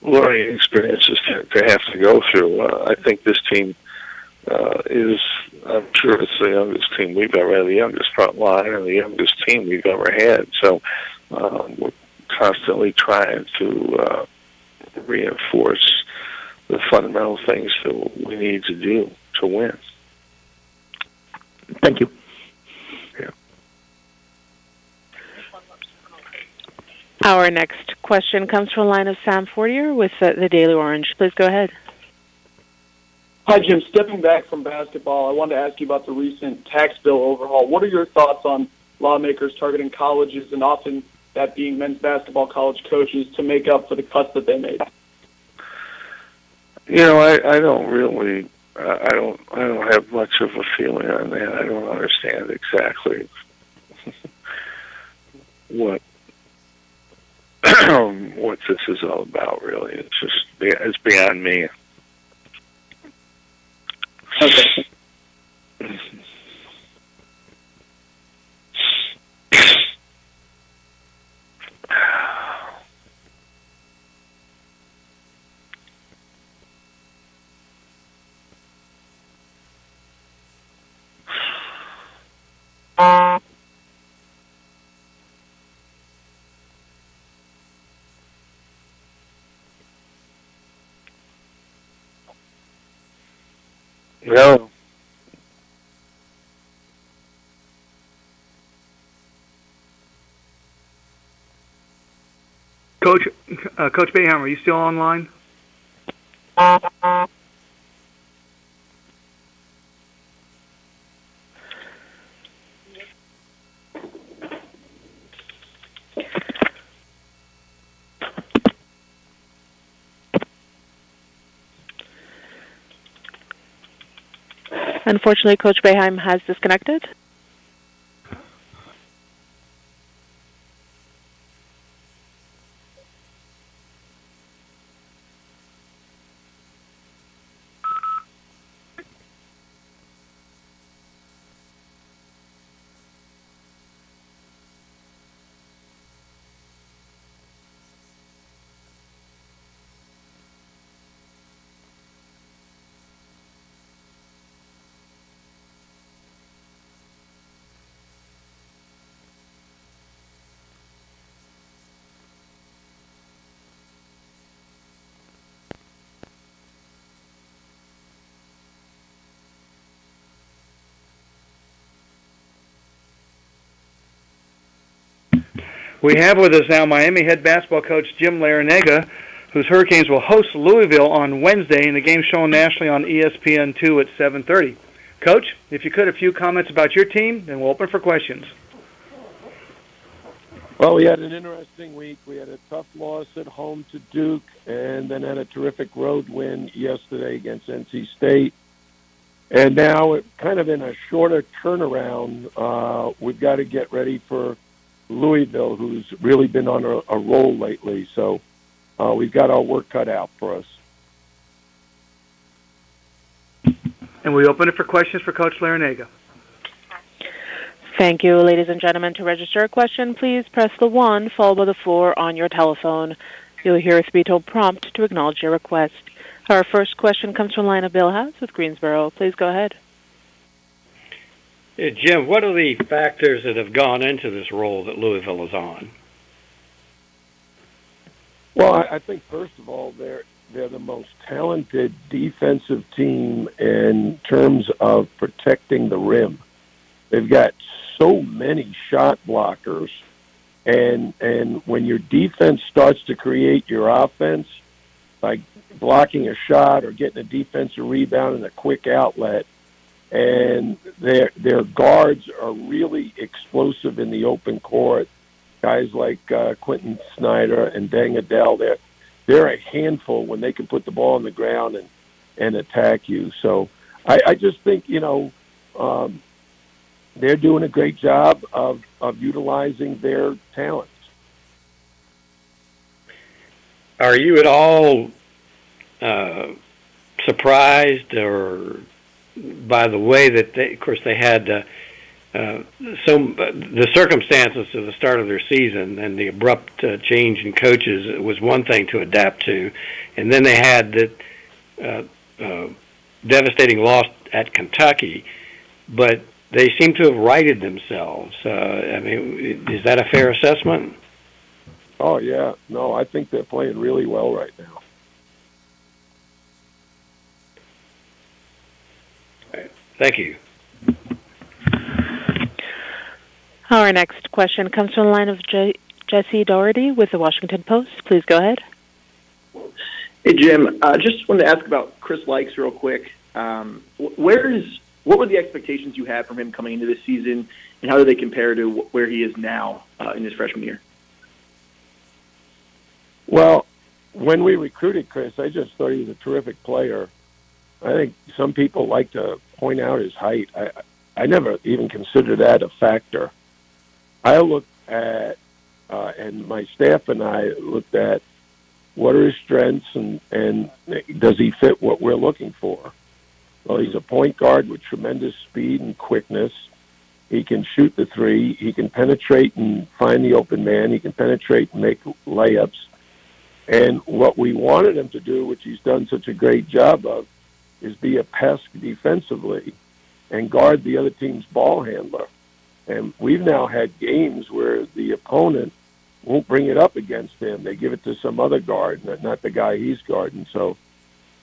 learning experiences to have to go through. I think this team is, I'm sure it's the youngest team we've ever had, the youngest front line, and the youngest team we've ever had. So we're constantly trying to reinforce the fundamental things that we need to do to win. Thank you. Yeah. Our next question comes from the line of Sam Fortier with the Daily Orange. Please go ahead. Hi, Jim. Stepping back from basketball, I wanted to ask you about the recent tax bill overhaul. What are your thoughts on lawmakers targeting colleges, and often that being men's basketball college coaches, to make up for the cuts that they made? You know, I don't really, I don't have much of a feeling on that. I don't understand exactly what what this is all about. Really, it's beyond me. Okay. No. Coach Boeheim, are you still online? Unfortunately, Coach Boeheim has disconnected. We have with us now Miami head basketball coach Jim Larranaga, whose Hurricanes will host Louisville on Wednesday in the game shown nationally on ESPN2 at 7:30. Coach, if you could, a few comments about your team, then we'll open for questions. Well, we had an interesting week. We had a tough loss at home to Duke, and then had a terrific road win yesterday against NC State. And now, it kind of in a shorter turnaround, we've got to get ready for Louisville, who's really been on a roll lately. So we've got our work cut out for us. And we open it for questions for Coach Larranaga. Thank you, ladies and gentlemen. To register a question, please press the 1 followed by the 4 on your telephone. You'll hear a three-tone prompt to acknowledge your request. Our first question comes from the line of Bill House with Greensboro. Please go ahead. Yeah, Jim, what are the factors that have gone into this role that Louisville is on? Well, I think, first of all, they're the most talented defensive team in terms of protecting the rim. They've got so many shot blockers, and when your defense starts to create your offense, like blocking a shot or getting a defensive rebound and a quick outlet, and their guards are really explosive in the open court. Guys like Quentin Snyder and Deng Adele, they're a handful when they can put the ball on the ground and attack you. So I just think, they're doing a great job of utilizing their talents. Are you at all surprised or by the way that they had the circumstances to the start of their season and the abrupt change in coaches was one thing to adapt to, and then they had that devastating loss at Kentucky, but they seem to have righted themselves. I mean, is that a fair assessment? Oh, yeah. No, I think they're playing really well right now. Thank you. Our next question comes from the line of Jesse Doherty with the Washington Post. Please go ahead. Hey, Jim. Just wanted to ask about Chris Likes real quick. What were the expectations you had from him coming into this season, and how do they compare to where he is now in his freshman year? Well, when we recruited Chris, I just thought he was a terrific player. I think some people like to point out his height. I never even considered that a factor. I looked at, and my staff and I looked at, what are his strengths and does he fit what we're looking for? Well, he's a point guard with tremendous speed and quickness. He can shoot the three. He can penetrate and find the open man. He can penetrate and make layups. And what we wanted him to do, which he's done such a great job of, is be a pest defensively and guard the other team's ball handler. And we've now had games where the opponent won't bring it up against him. They give it to some other guard, not the guy he's guarding. So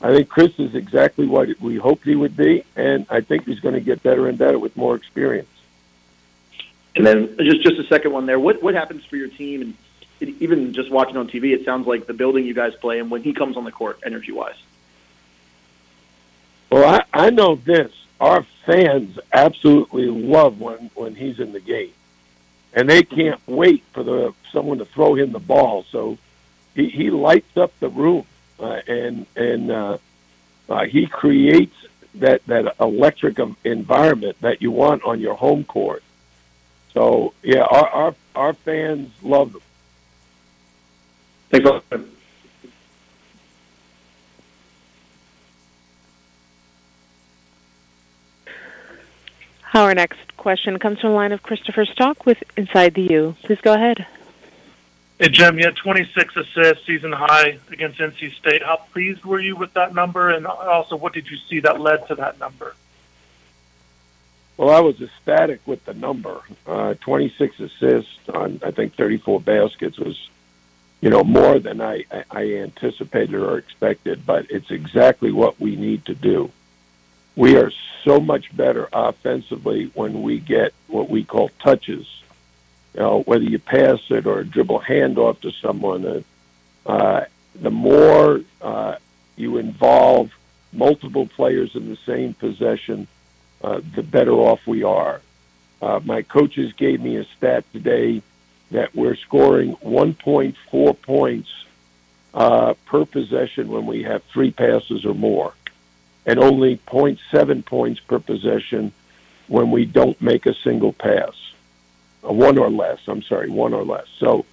I think Chris is exactly what we hoped he would be, and I think he's going to get better and better with more experience. And then just a second one there. What happens for your team? And even just watching on TV, it sounds like the building you guys play in when he comes on the court, energy-wise. Well, I know this. Our fans absolutely love when he's in the game. And they can't wait for someone to throw him the ball. So he lights up the room, and he creates that electric environment that you want on your home court. So, yeah, our fans love them. Thanks a lot. Our next question comes from the line of Christopher Stock with Inside the U. Please go ahead. Hey, Jim, you had 26 assists, season high against NC State. How pleased were you with that number, and also what did you see that led to that number? Well, I was ecstatic with the number. 26 assists on, I think, 34 baskets was, more than I anticipated or expected, but it's exactly what we need to do. We are so much better offensively when we get what we call touches. Whether you pass it or dribble handoff to someone, the more you involve multiple players in the same possession, the better off we are. My coaches gave me a stat today that we're scoring 1.4 points per possession when we have 3 passes or more, and only 0.7 points per possession when we don't make a single pass. One or less. So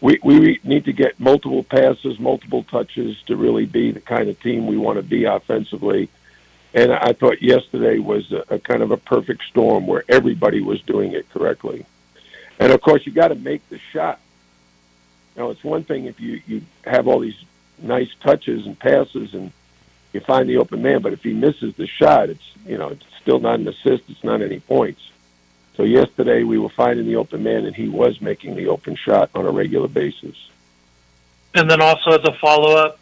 we need to get multiple passes, multiple touches to really be the kind of team we want to be offensively. And I thought yesterday was a kind of a perfect storm where everybody was doing it correctly. And, of course, you got to make the shot. It's one thing if you have all these nice touches and passes and you find the open man, but if he misses the shot, it's still not an assist, it's not any points. So yesterday we were finding the open man, and he was making the open shot on a regular basis. And then also as a follow-up,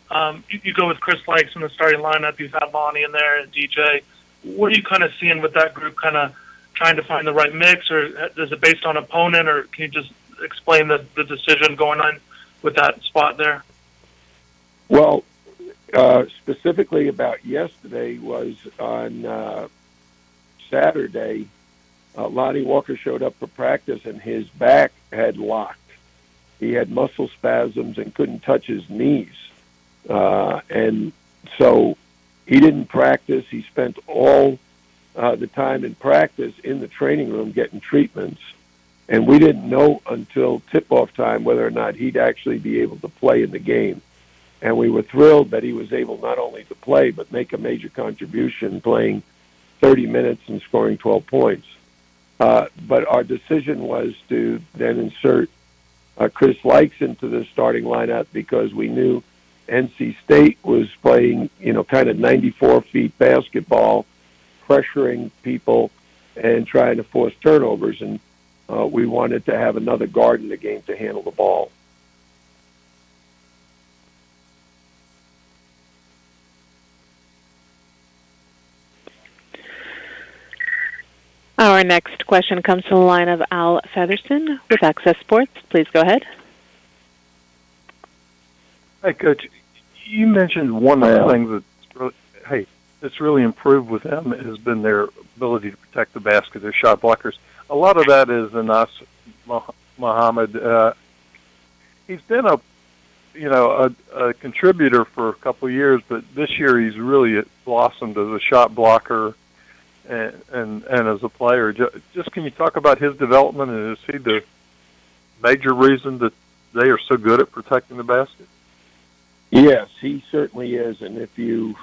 you go with Chris Likes in the starting lineup. You've had Lonnie in there and DJ. What are you kind of seeing with that group, kind of trying to find the right mix, or is it based on opponent, or can you just explain the decision going on with that spot there? Well, specifically about yesterday was on Saturday, Lonnie Walker showed up for practice, and his back had locked. He had muscle spasms and couldn't touch his knees. And so he didn't practice. He spent all the time in practice in the training room getting treatments. And we didn't know until tip-off time whether or not he'd actually be able to play in the game. And we were thrilled that he was able not only to play, but make a major contribution, playing 30 minutes and scoring 12 points. But our decision was to then insert Chris Likes into the starting lineup because we knew NC State was playing, kind of 94 feet basketball, pressuring people and trying to force turnovers. And we wanted to have another guard in the game to handle the ball. Our next question comes from the line of Al Featherston with Access Sports. Please go ahead. Hey, Coach. You mentioned one of the things that's really improved with them has been their ability to protect the basket, their shot blockers. A lot of that is Anas Muhammad. He's been a contributor for a couple of years, but this year he's really blossomed as a shot blocker and as a player. Just can you talk about his development, and is he the major reason that they are so good at protecting the basket? Yes, he certainly is. And if you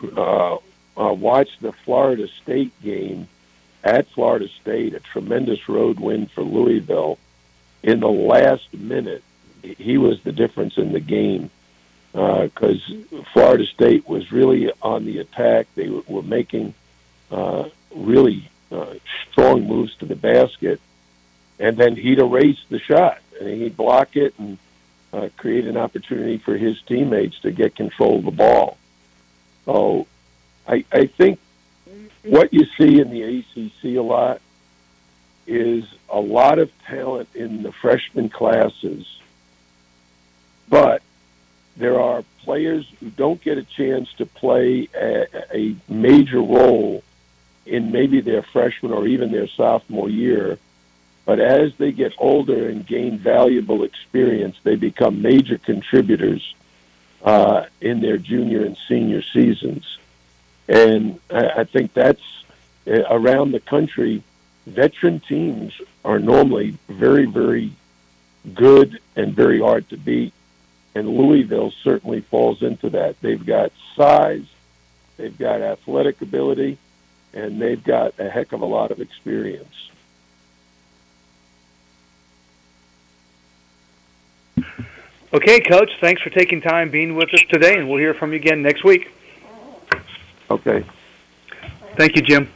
watch the Florida State game at Florida State, a tremendous road win for Louisville, in the last minute, he was the difference in the game because Florida State was really on the attack. They were making really strong moves to the basket, and then he'd erase the shot, and he'd block it and create an opportunity for his teammates to get control of the ball. So I think what you see in the ACC a lot is a lot of talent in the freshman classes, but there are players who don't get a chance to play a major role in maybe their freshman or even their sophomore year. But as they get older and gain valuable experience, they become major contributors in their junior and senior seasons. And I think that's around the country, veteran teams are normally very, very good and very hard to beat. And Louisville certainly falls into that. They've got size, they've got athletic ability, and they've got a heck of a lot of experience. Okay, Coach, thanks for taking time being with us today, and we'll hear from you again next week. Okay. Thank you, Jim.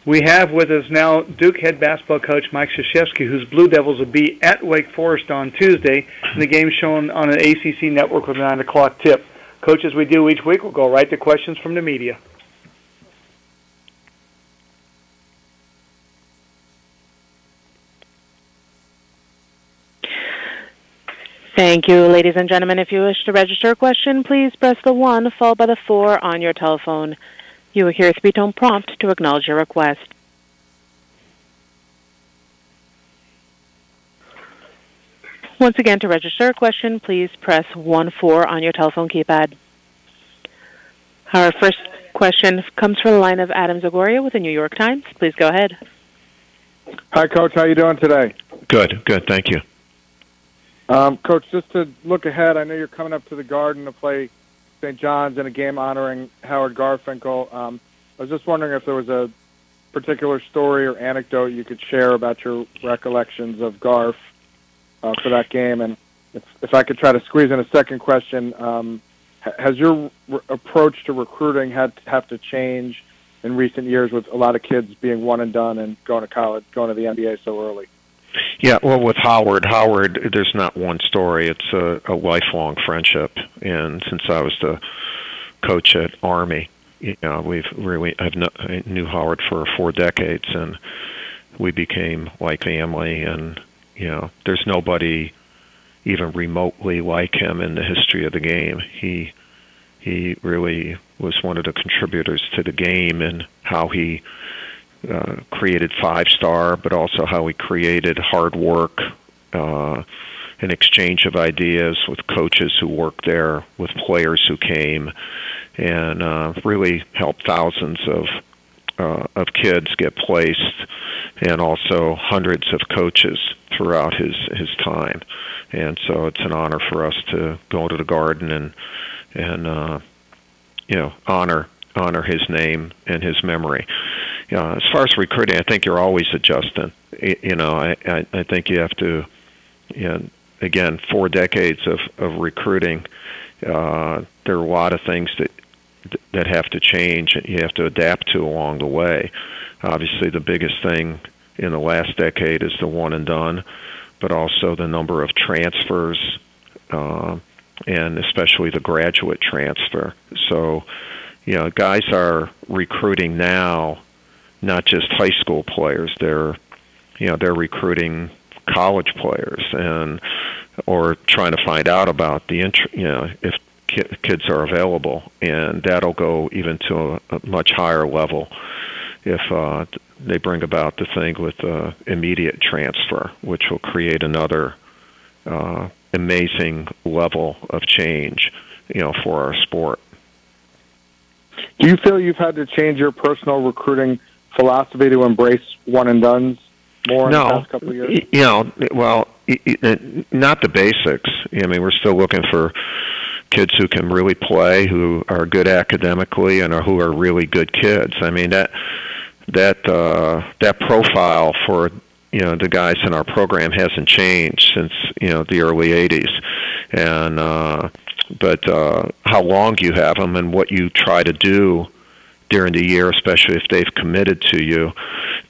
We have with us now Duke head basketball coach Mike Krzyzewski, whose Blue Devils will be at Wake Forest on Tuesday, and the game shown on an ACC network with a 9 o'clock tip. Coach, as we do each week, we'll go right to questions from the media. Thank you, ladies and gentlemen. If you wish to register a question, please press the 1 followed by the 4 on your telephone. You will hear a 3-tone prompt to acknowledge your request. Once again, to register a question, please press 1-4 on your telephone keypad. Our first question comes from the line of Adam Zagoria with the New York Times. Please go ahead. Hi, Coach. How you doing today? Good, thank you. Coach, just to look ahead, I know you're coming up to the Garden to play St. John's in a game honoring Howard Garfinkel. I was just wondering if there was a particular story or anecdote you could share about your recollections of Garf for that game. And if I could try to squeeze in a second question, has your approach to recruiting have to change in recent years with a lot of kids being one and done and going to college, going to the NBA so early? Yeah, well, with Howard, there's not one story. It's a lifelong friendship, and since I was the coach at Army, I knew Howard for 4 decades, and we became like family. And there's nobody even remotely like him in the history of the game. He really was one of the contributors to the game, and how he created 5-star, but also how he created hard work, an exchange of ideas with coaches who worked there, with players who came, and really helped thousands of kids get placed, and also hundreds of coaches throughout his time. And so it's an honor for us to go to the Garden and honor his name and his memory. As far as recruiting, I think you're always adjusting. I think you have to, again, 4 decades of recruiting, there are a lot of things that have to change and you have to adapt to along the way. Obviously, the biggest thing in the last decade is the one and done, but also the number of transfers, and especially the graduate transfer. So, guys are recruiting now, not just high school players. They're recruiting college players or trying to find out about if kids are available, and that'll go even to a much higher level if they bring about the thing with immediate transfer, which will create another amazing level of change, for our sport. Do you feel you've had to change your personal recruiting philosophy to embrace one and dones more in the past couple of years? Well, not the basics. I mean, we're still looking for kids who can really play, who are good academically, and who are really good kids. I mean, that profile for the guys in our program hasn't changed since the early '80s, and but how long you have them and what you try to do during the year, especially if they've committed to you,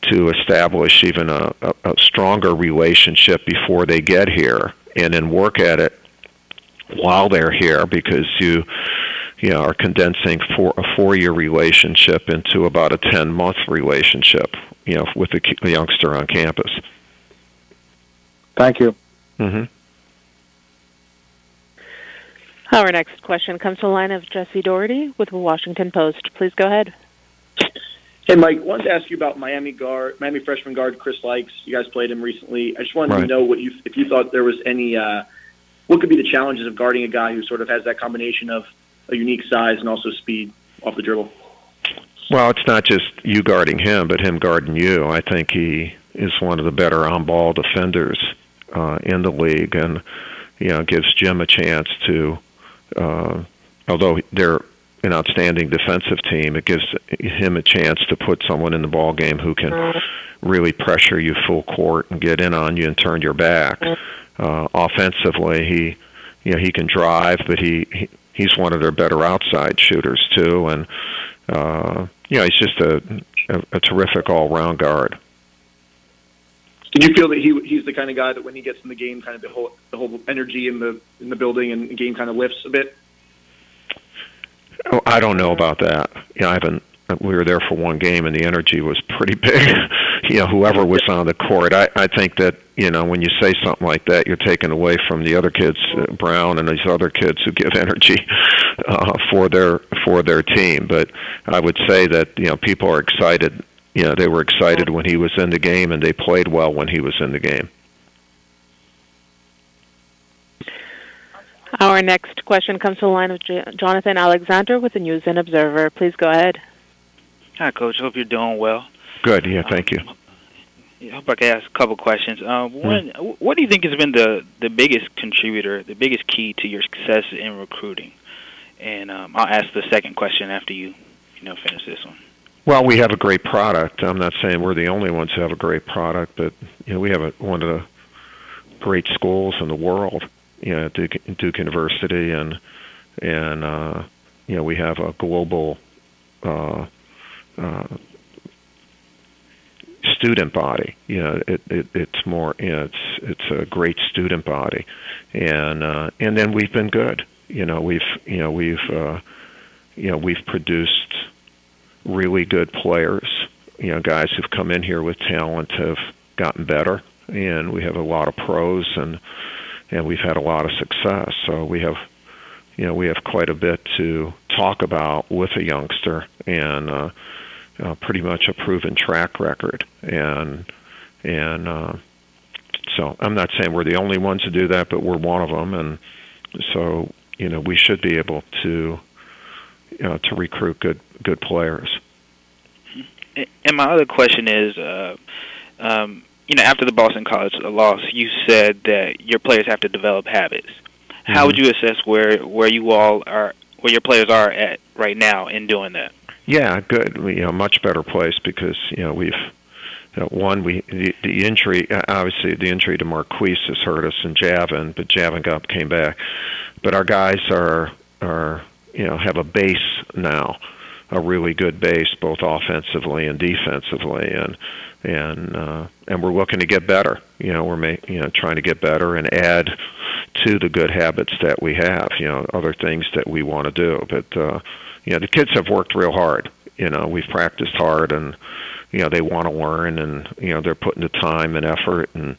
to establish even a stronger relationship before they get here, and then work at it while they're here, because you are condensing a 4-year relationship into about a 10-month relationship, with a youngster on campus. Thank you. Mm-hmm. Our next question comes to the line of Jesse Doherty with the Washington Post. Please go ahead. Hey, Mike, wanted to ask you about Miami freshman guard Chris Likes. You guys played him recently. I just wanted to know if you thought there was any what could be the challenges of guarding a guy who sort of has that combination of a unique size and also speed off the dribble. Well, it's not just you guarding him, but him guarding you. I think he is one of the better on-ball defenders in the league, and gives Jim a chance to. Although they're an outstanding defensive team, it gives him a chance to put someone in the ball game who can really pressure you full court and get in on you and turn your back. Offensively, he can drive, but he's one of their better outside shooters too, and he's just a terrific all-round guard. Did you feel that he's the kind of guy that when he gets in the game, kind of the whole energy in the building and the game kind of lifts a bit? Oh, I don't know about that. We were there for one game, and the energy was pretty big. Whoever was on the court. I think that when you say something like that, you're taking away from the other kids, Brown and these other kids who give energy for their team. But I would say that people are excited. They were excited when he was in the game, and they played well when he was in the game. Our next question comes to the line of Jonathan Alexander with the News and Observer. Please go ahead. Hi, Coach. Hope you're doing well. Good. Yeah, thank you. I hope I can ask a couple questions. One, what do you think has been the biggest contributor, the biggest key to your success in recruiting? And I'll ask the second question after you finish this one. Well, we have a great product. I'm not saying we're the only ones who have a great product, but we have one of the great schools in the world, Duke University, and we have a global student body. It's more. It's a great student body, and then we've been good. We've produced really good players. Guys who've come in here with talent have gotten better, and we have a lot of pros, and we've had a lot of success. So we have quite a bit to talk about with a youngster, and pretty much a proven track record. And so I'm not saying we're the only ones to do that, but we're one of them. And so we should be able to recruit good players. And my other question is, after the Boston College loss, you said that your players have to develop habits. How would you assess where your players are at right now in doing that? Yeah, good. Much better place because we've the injury. Obviously, the injury to Marquise has hurt us, and Javin, but Javin came back. But our guys are are have a base now, a really good base, both offensively and defensively, and we're looking to get better. We're trying to get better and add to the good habits that we have. Other things that we want to do. But the kids have worked real hard. We've practiced hard, and they want to learn, and they're putting the time and effort, and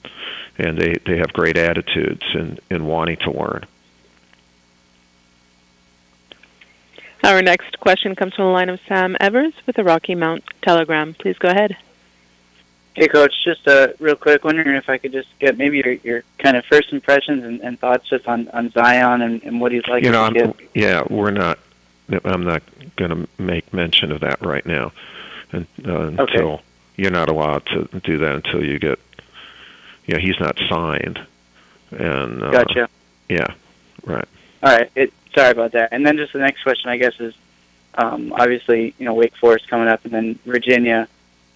they have great attitudes in wanting to learn. Our next question comes from the line of Sam Evers with the Rocky Mount Telegram. Please go ahead. Hey, Coach. Just real quick, wondering if I could just get maybe your kind of first impressions and thoughts just on Zion and what he's like. I'm not going to make mention of that right now until Okay. You're not allowed to do that until you get. He's not signed, and Gotcha. Yeah, right. All right. Sorry about that. And then just the next question, I guess, is obviously Wake Forest coming up, and then Virginia.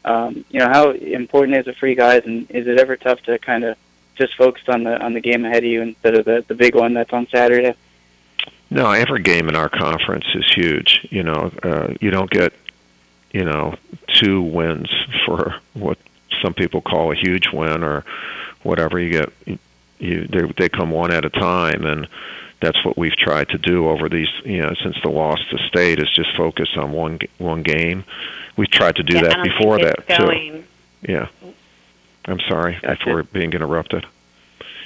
How important is it for you guys, and is it ever tough to kind of just focus on the game ahead of you instead of the big one that's on Saturday? No, every game in our conference is huge. You don't get 2 wins for what some people call a huge win or whatever. They come one at a time, and that's what we've tried to do over these, since the loss to State, is just focus on one game. We've tried to do that before that too. Yeah, I'm sorry if we're being interrupted.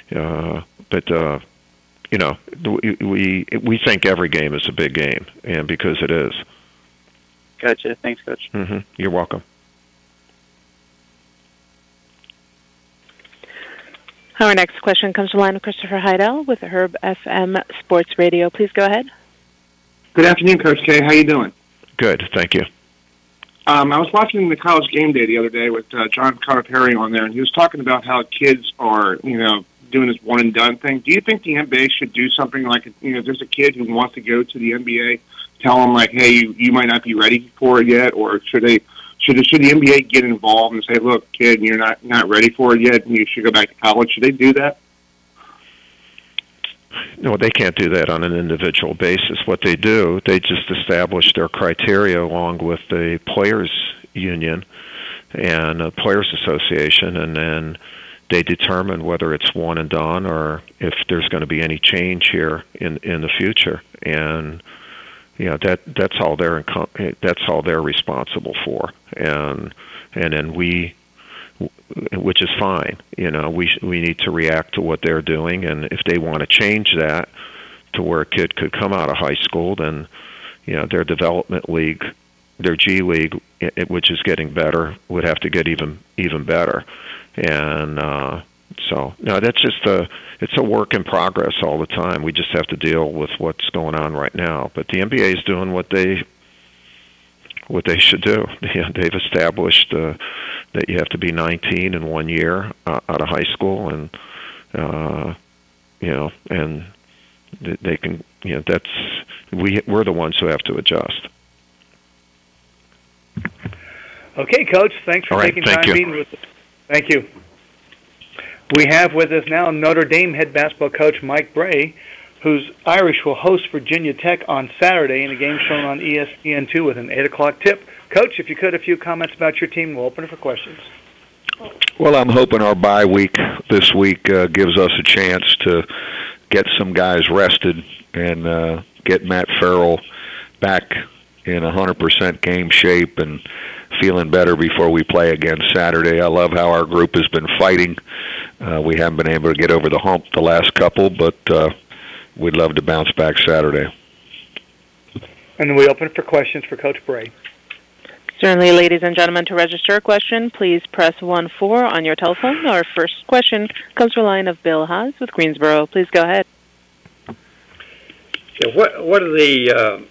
But we think every game is a big game, and because it is. Gotcha. Thanks, Coach. Mm-hmm. You're welcome. Our next question comes from the line of Christopher Heidel with Herb FM Sports Radio. Please go ahead. Good afternoon, Coach K. How you doing? Good, thank you. I was watching the College Game Day the other day with John Calipari on there, and he was talking about how kids are, doing this one-and-done thing. Do you think the NBA should do something like, if there's a kid who wants to go to the NBA, tell them, like, hey, you might not be ready for it yet, or should the NBA get involved and say, look, kid, you're not ready for it yet, and you should go back to college? Should they do that? No, they can't do that on an individual basis. What they do, they just establish their criteria along with the Players Union and the Players Association, and then they determine whether it's one and done or if there's going to be any change here in the future. And that's all they're responsible for. And then we, which is fine. We need to react to what they're doing, and if they want to change that to where a kid could come out of high school, then their development league, their G League, which is getting better, would have to get even better. And so no, that's just it's a work in progress all the time. We just have to deal with what's going on right now. But the NBA is doing what they should do. They've established that you have to be 19 in 1 year out of high school, and and they can. We're the ones who have to adjust. Okay, Coach. Thanks for taking time meeting with us. Thank you. We have with us now Notre Dame head basketball coach Mike Brey, whose Irish will host Virginia Tech on Saturday in a game shown on ESPN2 with an 8 o'clock tip. Coach, if you could, a few comments about your team. We'll open it for questions. Well, I'm hoping our bye week this week gives us a chance to get some guys rested and get Matt Farrell back in 100% game shape and feeling better before we play again Saturday. I love how our group has been fighting. We haven't been able to get over the hump the last couple, but we'd love to bounce back Saturday. And then we open it for questions for Coach Brey. Certainly, ladies and gentlemen, to register a question, please press 1-4 on your telephone. Our first question comes from the line of Bill Haas with Greensboro. Please go ahead. So what are the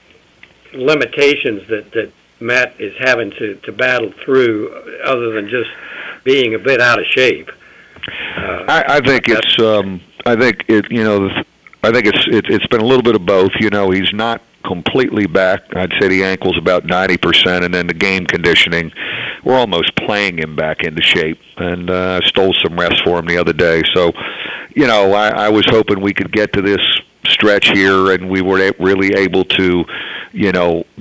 limitations that Matt is having to battle through, other than just being a bit out of shape? I think it's been a little bit of both. He's not completely back. I'd say the ankle's about 90%, and then the game conditioning, we're almost playing him back into shape. And I stole some rest for him the other day. So, I was hoping we could get to this stretch here, and we were really able to,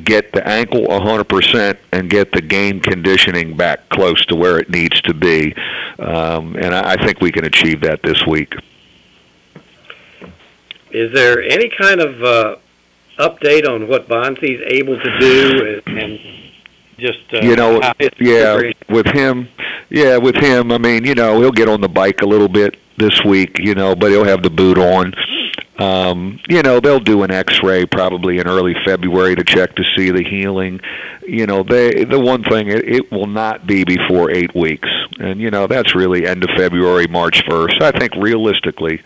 get the ankle 100% and get the game conditioning back close to where it needs to be. And I think we can achieve that this week. Is there any kind of update on what Bonzi's able to do and just with him, I mean, he'll get on the bike a little bit this week, but he'll have the boot on. They'll do an X-ray probably in early February to check to see the healing. The one thing, it will not be before 8 weeks, and that's really end of February, March 1st. I think realistically,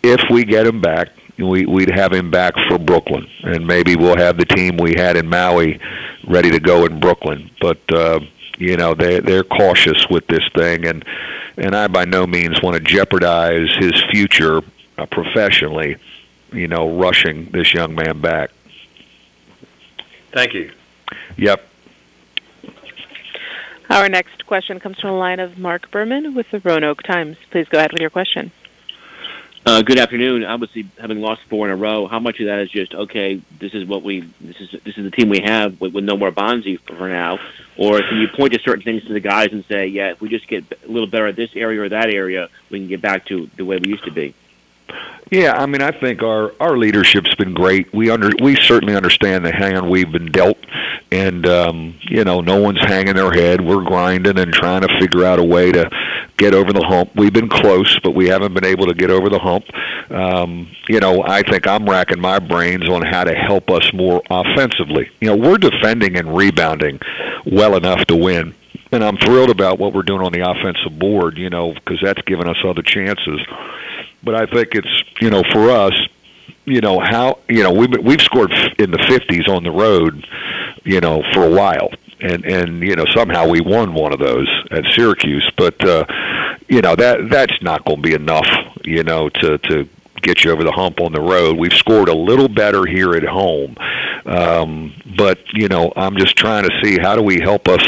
if we get him back, we'd have him back for Brooklyn, and maybe we'll have the team we had in Maui ready to go in Brooklyn. But they're cautious with this thing, and I by no means want to jeopardize his future professionally, rushing this young man back. Thank you. Yep. Our next question comes from the line of Mark Berman with the Roanoke Times. Please go ahead with your question. Good afternoon. Obviously, having lost 4 in a row, how much of that is just this is the team we have with no more Bonzi for now, or can you point to certain things to the guys and say, yeah, if we just get a little better at this area or that area, we can get back to the way we used to be? Yeah, I mean, I think our leadership's been great. We certainly understand the hand we've been dealt, and no one's hanging their head. We're grinding and trying to figure out a way to get over the hump. We've been close, but we haven't been able to get over the hump. I think I'm racking my brains on how to help us more offensively. We're defending and rebounding well enough to win, and I'm thrilled about what we're doing on the offensive board, because that's given us other chances. But I think it's, for us, how, we've scored in the 50s on the road, for a while. And somehow we won one of those at Syracuse. But, that's not going to be enough, to get you over the hump on the road. We've scored a little better here at home. But, I'm just trying to see how do we help us.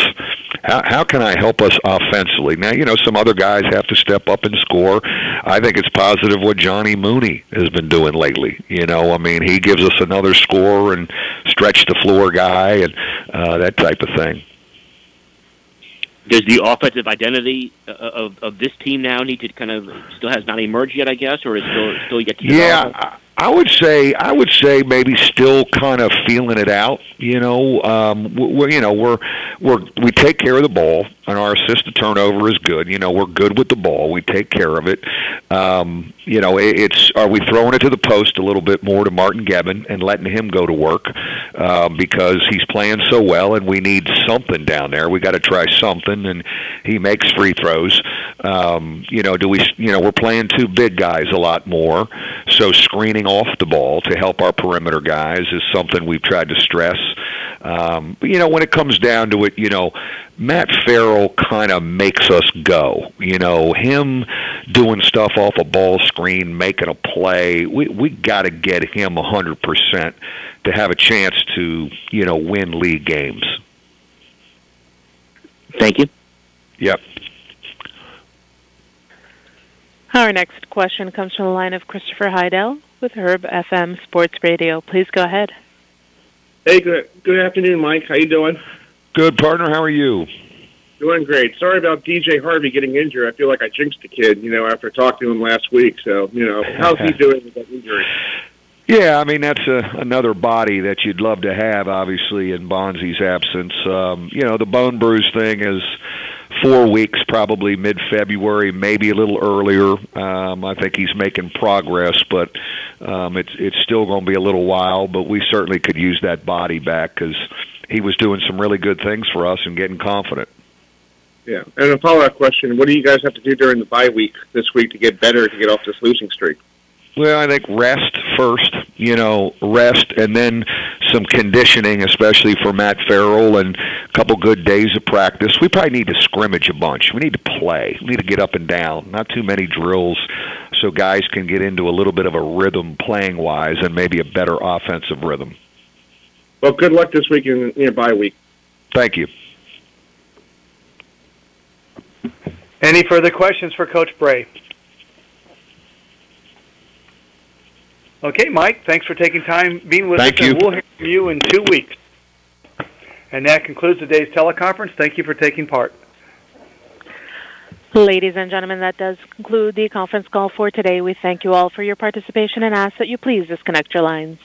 How can I help us offensively? Now, some other guys have to step up and score. I think it's positive what Johnny Mooney has been doing lately. I mean, he gives us another score and stretch the floor guy and that type of thing. Does the offensive identity of this team now need to kind of still has not emerged yet, I guess, or is still yet to develop? Yeah, I would say maybe still kind of feeling it out. We take care of the ball, and our assist to turnover is good. We're good with the ball. We take care of it. It's are we throwing it to the post a little bit more to Martin Gebbin and letting him go to work because he's playing so well, and we need something down there. We got to try something, and he makes free throws. We're playing 2 big guys a lot more, so screening off the ball to help our perimeter guys is something we've tried to stress. When it comes down to it, Matt Farrell kind of makes us go. Him doing stuff off a ball screen, making a play, we got to get him 100% to have a chance to, win league games. Thank you. Yep. Our next question comes from the line of Christopher Heidel with Herb FM Sports Radio. Please go ahead. Hey, good afternoon, Mike. How you doing? Good, partner. How are you? Doing great. Sorry about DJ Harvey getting injured. I feel like I jinxed the kid, after talking to him last week. So, how's he doing with that injury? Yeah, I mean, that's another body that you'd love to have, obviously, in Bonzi's absence. The bone bruise thing is 4 weeks, probably mid-February, maybe a little earlier. I think he's making progress, but it's still going to be a little while. But we certainly could use that body back because he was doing some really good things for us and getting confident. Yeah, and a follow-up question, what do you guys have to do during the bye week this week to get better, to get off this losing streak? Well, I think rest first, rest, and then some conditioning, especially for Matt Farrell, and a couple good days of practice. We probably need to scrimmage a bunch. We need to play. We need to get up and down, not too many drills, so guys can get into a little bit of a rhythm playing-wise and maybe a better offensive rhythm. Well, good luck this week in your bye week. Thank you. Any further questions for Coach Brey? Okay, Mike, thanks for taking time being with Thank us, you. and we'll hear from you in 2 weeks. And that concludes today's teleconference. Thank you for taking part. Ladies and gentlemen, that does conclude the conference call for today. We thank you all for your participation and ask that you please disconnect your lines.